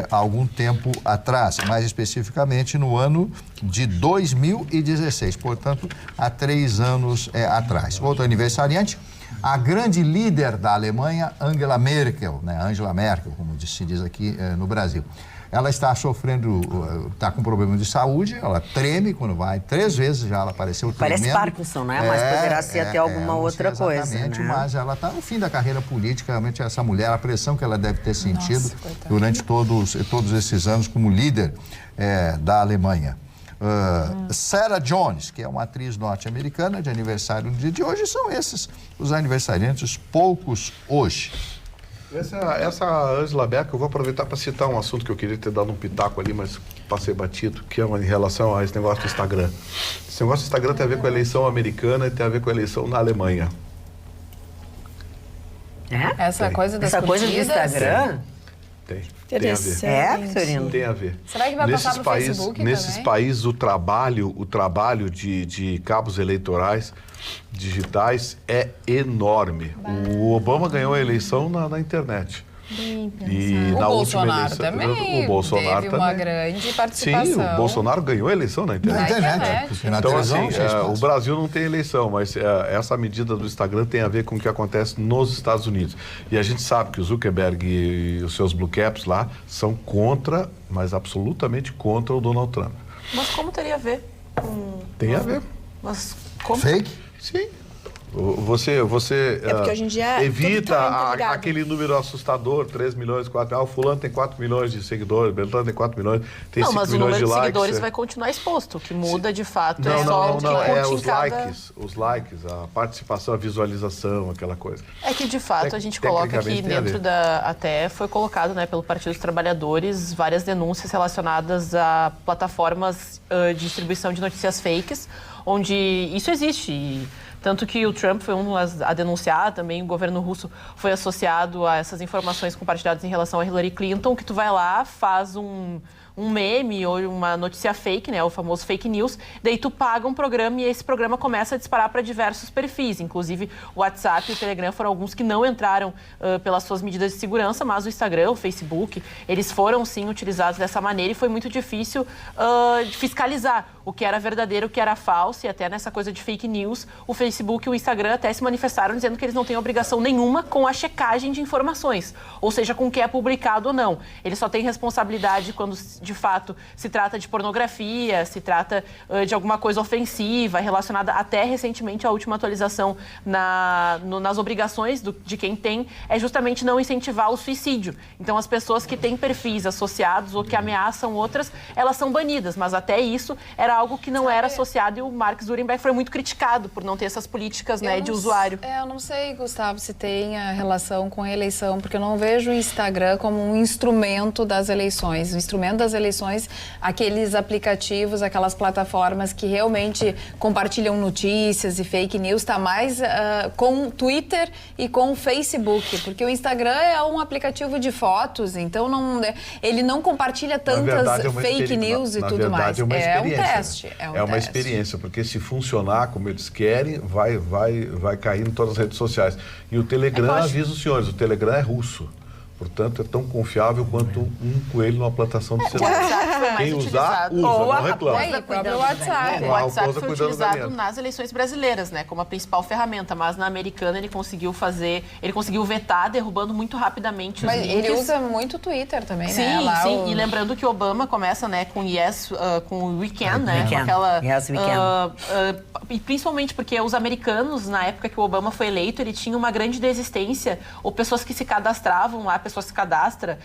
há algum tempo atrás, mais especificamente no ano de 2016, portanto, há 3 anos atrás. Outro aniversariante, a grande líder da Alemanha, Angela Merkel, né? Angela Merkel, como se diz aqui no Brasil. Ela está sofrendo, está com problema de saúde, ela treme quando vai, 3 vezes já ela apareceu tremendo. Parece Parkinson, né? Mas poderá ser até alguma outra coisa, exatamente, né? Mas ela está no fim da carreira política, realmente essa mulher, a pressão que ela deve ter sentido durante todos esses anos como líder da Alemanha. Sarah Jones, que é uma atriz norte-americana de aniversário no dia de hoje, são esses os aniversariantes, poucos hoje. Essa Angela Merkel, eu vou aproveitar para citar um assunto que eu queria ter dado um pitaco ali, mas passei batido, que é em relação a esse negócio do Instagram. Esse negócio do Instagram tem a ver com a eleição americana e tem a ver com a eleição na Alemanha. Essa coisa das Essa coisa do Instagram? Tem. Interessante. Vitorino? Tem a ver. Será que vai passar pro Facebook nesses também? países, o trabalho de cabos eleitorais digitais é enorme. O Obama ganhou a eleição na internet. E o na Bolsonaro última eleição, também o Bolsonaro teve uma grande participação. Sim, o Bolsonaro ganhou a eleição na internet. Então, assim, o Brasil não tem eleição, mas essa medida do Instagram tem a ver com o que acontece nos Estados Unidos. E a gente sabe que o Zuckerberg e os seus blue caps lá são contra, mas absolutamente contra o Donald Trump. Mas como teria a ver com... Tem a ver. Mas como? Fake? Sim. Você porque hoje em dia evita aquele número assustador, 3 milhões, 4... o fulano tem 4 milhões de seguidores, o Beltrano tem 4 milhões, tem 5 milhões de likes. Não, mas o número de seguidores vai continuar exposto, o que muda de fato os likes, a participação, a visualização, aquela coisa. É que de fato a gente coloca aqui dentro até foi colocado, né, pelo Partido dos Trabalhadores, várias denúncias relacionadas a plataformas de distribuição de notícias fakes, onde isso existe. Tanto que o Trump foi um a denunciar, também o governo russo foi associado a essas informações compartilhadas em relação a Hillary Clinton, que tu vai lá, faz um meme ou uma notícia fake, né, o famoso fake news, daí tu paga um programa e esse programa começa a disparar para diversos perfis, inclusive o WhatsApp e o Telegram foram alguns que não entraram pelas suas medidas de segurança, mas o Instagram, o Facebook, eles foram sim utilizados dessa maneira e foi muito difícil fiscalizar o que era verdadeiro, o que era falso, e até nessa coisa de fake news, o Facebook e o Instagram até se manifestaram dizendo que eles não têm obrigação nenhuma com a checagem de informações, ou seja, com o que é publicado ou não. Eles só têm responsabilidade quando de fato se trata de pornografia, se trata de alguma coisa ofensiva, relacionada até recentemente à última atualização nas obrigações de quem tem, é justamente não incentivar o suicídio. Então as pessoas que têm perfis associados ou que ameaçam outras, elas são banidas, mas até isso era algo que não era associado e o Mark Zuckerberg foi muito criticado por não ter essas políticas, né, de usuário. Eu não sei, Gustavo, se tem a relação com a eleição, porque eu não vejo o Instagram como um instrumento das eleições. O instrumento das eleições, aqueles aplicativos, aquelas plataformas que realmente compartilham notícias e fake news, está mais com o Twitter e com o Facebook, porque o Instagram é um aplicativo de fotos, então ele não compartilha tantas fake news e tudo mais. É um teste. É uma experiência, porque se funcionar como eles querem, vai cair em todas as redes sociais. E o Telegram, avisa os senhores, o Telegram é russo. Portanto, é tão confiável quanto um coelho numa plantação de celular. Quem usar, usa, não reclama. O próprio WhatsApp. O WhatsApp foi utilizado nas eleições brasileiras, né, como a principal ferramenta, mas na americana ele conseguiu vetar, derrubando muito rapidamente os links. Ele usa muito o Twitter também, sim, né? Sim, e lembrando que o Obama começa, né, com com o We Can, né, com aquela... Yes, we can. E principalmente porque os americanos, na época que o Obama foi eleito, ele tinha uma grande desistência, ou pessoas que se cadastravam lá, a pessoa se cadastra,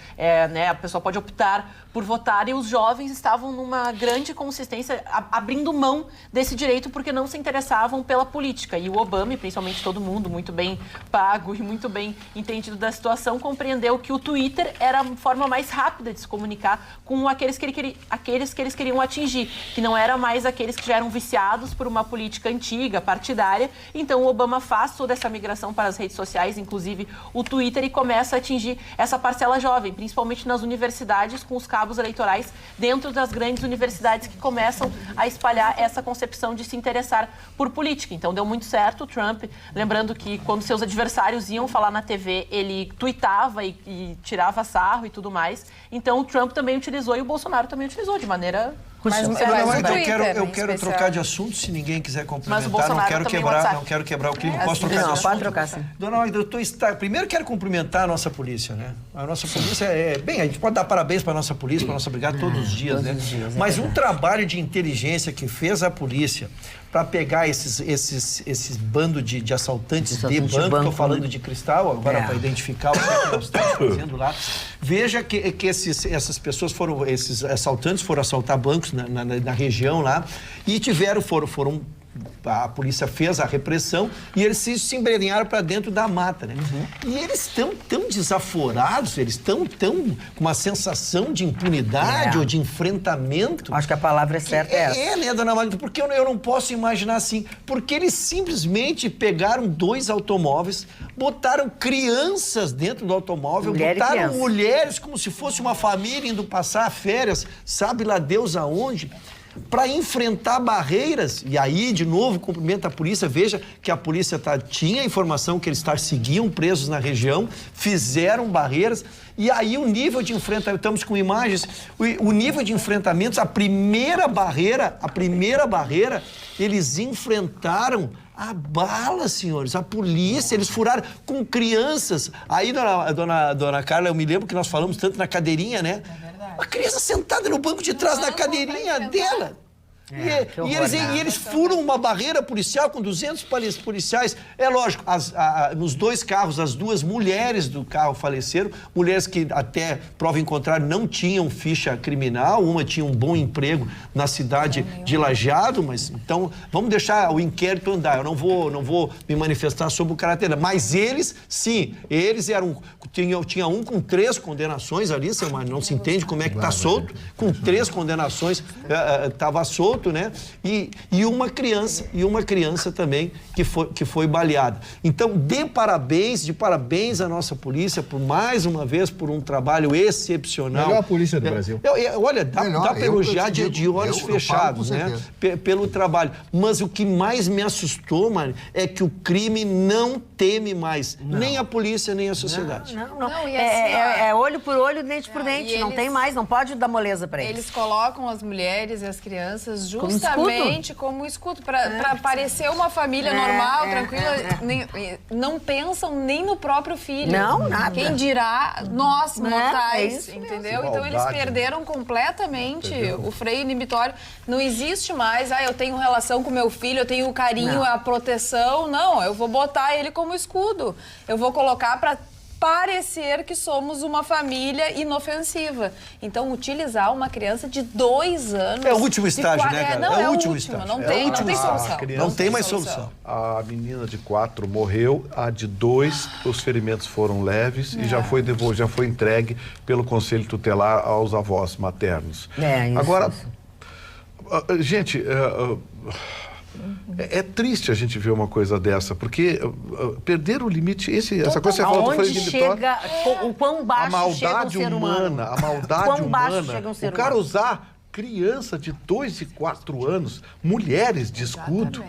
né, a pessoa pode optar por votar, e os jovens estavam numa grande consistência, abrindo mão desse direito porque não se interessavam pela política. E o Obama, e principalmente todo mundo muito bem pago e muito bem entendido da situação, compreendeu que o Twitter era a forma mais rápida de se comunicar com aqueles que eles queriam atingir, que não era mais aqueles que já eram viciados por uma política antiga, partidária. Então o Obama faz toda essa migração para as redes sociais, inclusive o Twitter, e começa a atingir essa parcela jovem, principalmente nas universidades, com os cabos eleitorais dentro das grandes universidades que começam a espalhar essa concepção de se interessar por política. Então, deu muito certo o Trump, lembrando que quando seus adversários iam falar na TV, ele tuitava e tirava sarro e tudo mais. Então, o Trump também utilizou e o Bolsonaro também utilizou de maneira... Eu quero trocar de assunto, se ninguém quiser complementar. Não quero quebrar o clima. Posso trocar de assunto? Pode trocar, sim. Dona Magda, primeiro quero cumprimentar a nossa polícia, né? A nossa polícia Bem, a gente pode dar parabéns para a nossa polícia, para a nossa brigada todos os dias, né? Mas um trabalho de inteligência que fez a polícia para pegar esses bandos de assaltantes de banco, estou falando de cristal, agora para identificar o que nós estamos fazendo lá. Veja que essas pessoas esses assaltantes foram assaltar bancos na região lá e foram a polícia fez a repressão e eles se embrenharam para dentro da mata, né? E eles estão tão desaforados, eles estão com uma sensação de impunidade ou de enfrentamento. Acho que a palavra é certa essa. Né, dona Magda? Porque eu não posso imaginar assim. Porque eles simplesmente pegaram 2 automóveis, botaram crianças dentro do automóvel, botaram mulheres como se fosse uma família indo passar férias, sabe lá Deus aonde, para enfrentar barreiras. E aí, de novo, cumprimenta a polícia. Veja que a polícia tinha informação que eles seguiam presos na região, fizeram barreiras. E aí o nível de enfrentamento, estamos com imagens, o nível de enfrentamentos, a primeira barreira, eles enfrentaram a bala, senhores, a polícia, eles furaram com crianças. Aí, dona Carla, eu me lembro que nós falamos tanto na cadeirinha, né? É verdade. A criança sentada no banco de trás da cadeirinha dela. E eles furam uma barreira policial com 200 policiais. É lógico, nos 2 carros, as 2 mulheres do carro faleceram, mulheres que até prova em contrário não tinham ficha criminal, uma tinha um bom emprego na cidade de Lajeado, mas então vamos deixar o inquérito andar. Eu não vou me manifestar sobre o caráter dela. Mas eles, sim, tinha um com 3 condenações ali, não se entende como é que está solto, com 3 condenações, estava solto. Né? E uma criança também que foi baleada. Então, de parabéns à nossa polícia por mais uma vez por um trabalho excepcional. Melhor polícia do Brasil. Olha, dá para elogiar de olhos fechados, né? Pelo trabalho. Mas o que mais me assustou, Mari, é que o crime não teme mais nem a polícia nem a sociedade. Não. É olho por olho, dente por dente. Não tem mais, não pode dar moleza para eles. Eles colocam as mulheres e as crianças justamente como escudo, para parecer uma família normal, tranquila. Não pensam nem no próprio filho. Não, nada. Quem dirá nós, mortais, entendeu? Então eles perderam completamente o freio inibitório. Não existe mais, eu tenho relação com meu filho, eu tenho o carinho, a proteção. Não, eu vou botar ele como escudo. Eu vou colocar para parecer que somos uma família inofensiva. Então, utilizar uma criança de 2 anos... É o último estágio, né, cara? Não, é o último estágio. Não tem solução. Não tem mais solução. A menina de 4 morreu, a de 2, os ferimentos foram leves e já foi entregue pelo Conselho Tutelar aos avós maternos. Agora, gente... É triste a gente ver uma coisa dessa, porque perder o limite, essa coisa que você falou do freio inibitório, o quão baixo chega um ser humano. A maldade humana, o cara usar criança de 2 e 4 anos, mulheres de escudo.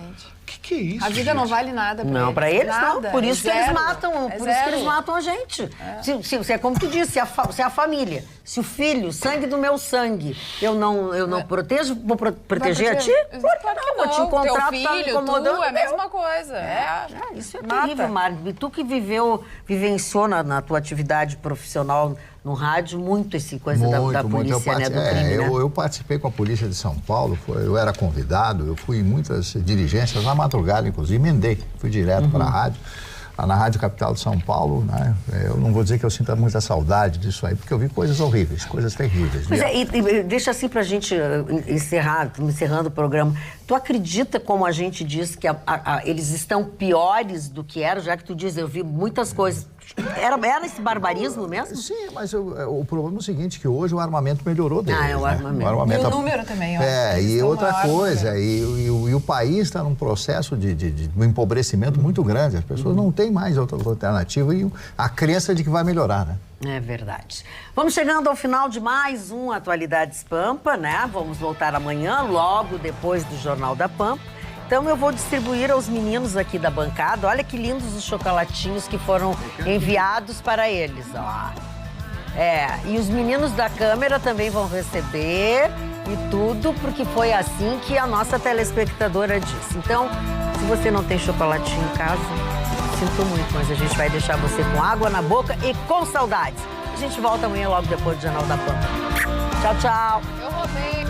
Que é isso? A vida não vale nada pra eles. Para eles nada. não. Por isso que eles matam. Por isso que eles matam a gente. Se é como tu disse, se a família, se o filho, sangue do meu sangue, eu não protejo, vou proteger a ti? Claro que não. Vou te encontrar, teu filho, tu, é a mesma coisa. Isso é terrível, Mário. E tu que vivenciou na tua atividade profissional no rádio, muito essa coisa da polícia, né, do crime, né? Eu participei com a polícia de São Paulo, eu era convidado, eu fui em muitas diligências, na madrugada, inclusive, emendei, fui direto para a rádio, na Rádio Capital de São Paulo, né? Eu não vou dizer que eu sinto muita saudade disso aí, porque eu vi coisas horríveis, coisas terríveis. Pois e deixa assim pra gente encerrando o programa. Tu acredita, como a gente diz, que eles estão piores do que eram, já que tu diz, eu vi muitas coisas, Era esse barbarismo mesmo? Sim, mas o problema é o seguinte, que hoje o armamento melhorou deles. É o armamento. E o número também, ó. E outra coisa, e o país está num processo de um empobrecimento muito grande. As pessoas não têm mais outra alternativa e a crença de que vai melhorar, né? É verdade. Vamos chegando ao final de mais um Atualidades Pampa, né? Vamos voltar amanhã, logo depois do Jornal da Pampa. Então eu vou distribuir aos meninos aqui da bancada. Olha que lindos os chocolatinhos que foram enviados para eles, ó. E os meninos da câmera também vão receber e tudo, porque foi assim que a nossa telespectadora disse. Então, se você não tem chocolatinho em casa, sinto muito, mas a gente vai deixar você com água na boca e com saudades. A gente volta amanhã logo depois do Jornal da Pampa. Tchau, tchau. Eu roubei.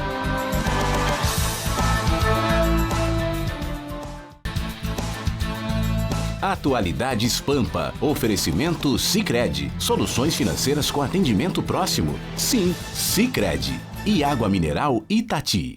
Atualidades Pampa. Oferecimento Sicredi. Soluções financeiras com atendimento próximo. Sim, Sicredi. E água mineral Itati.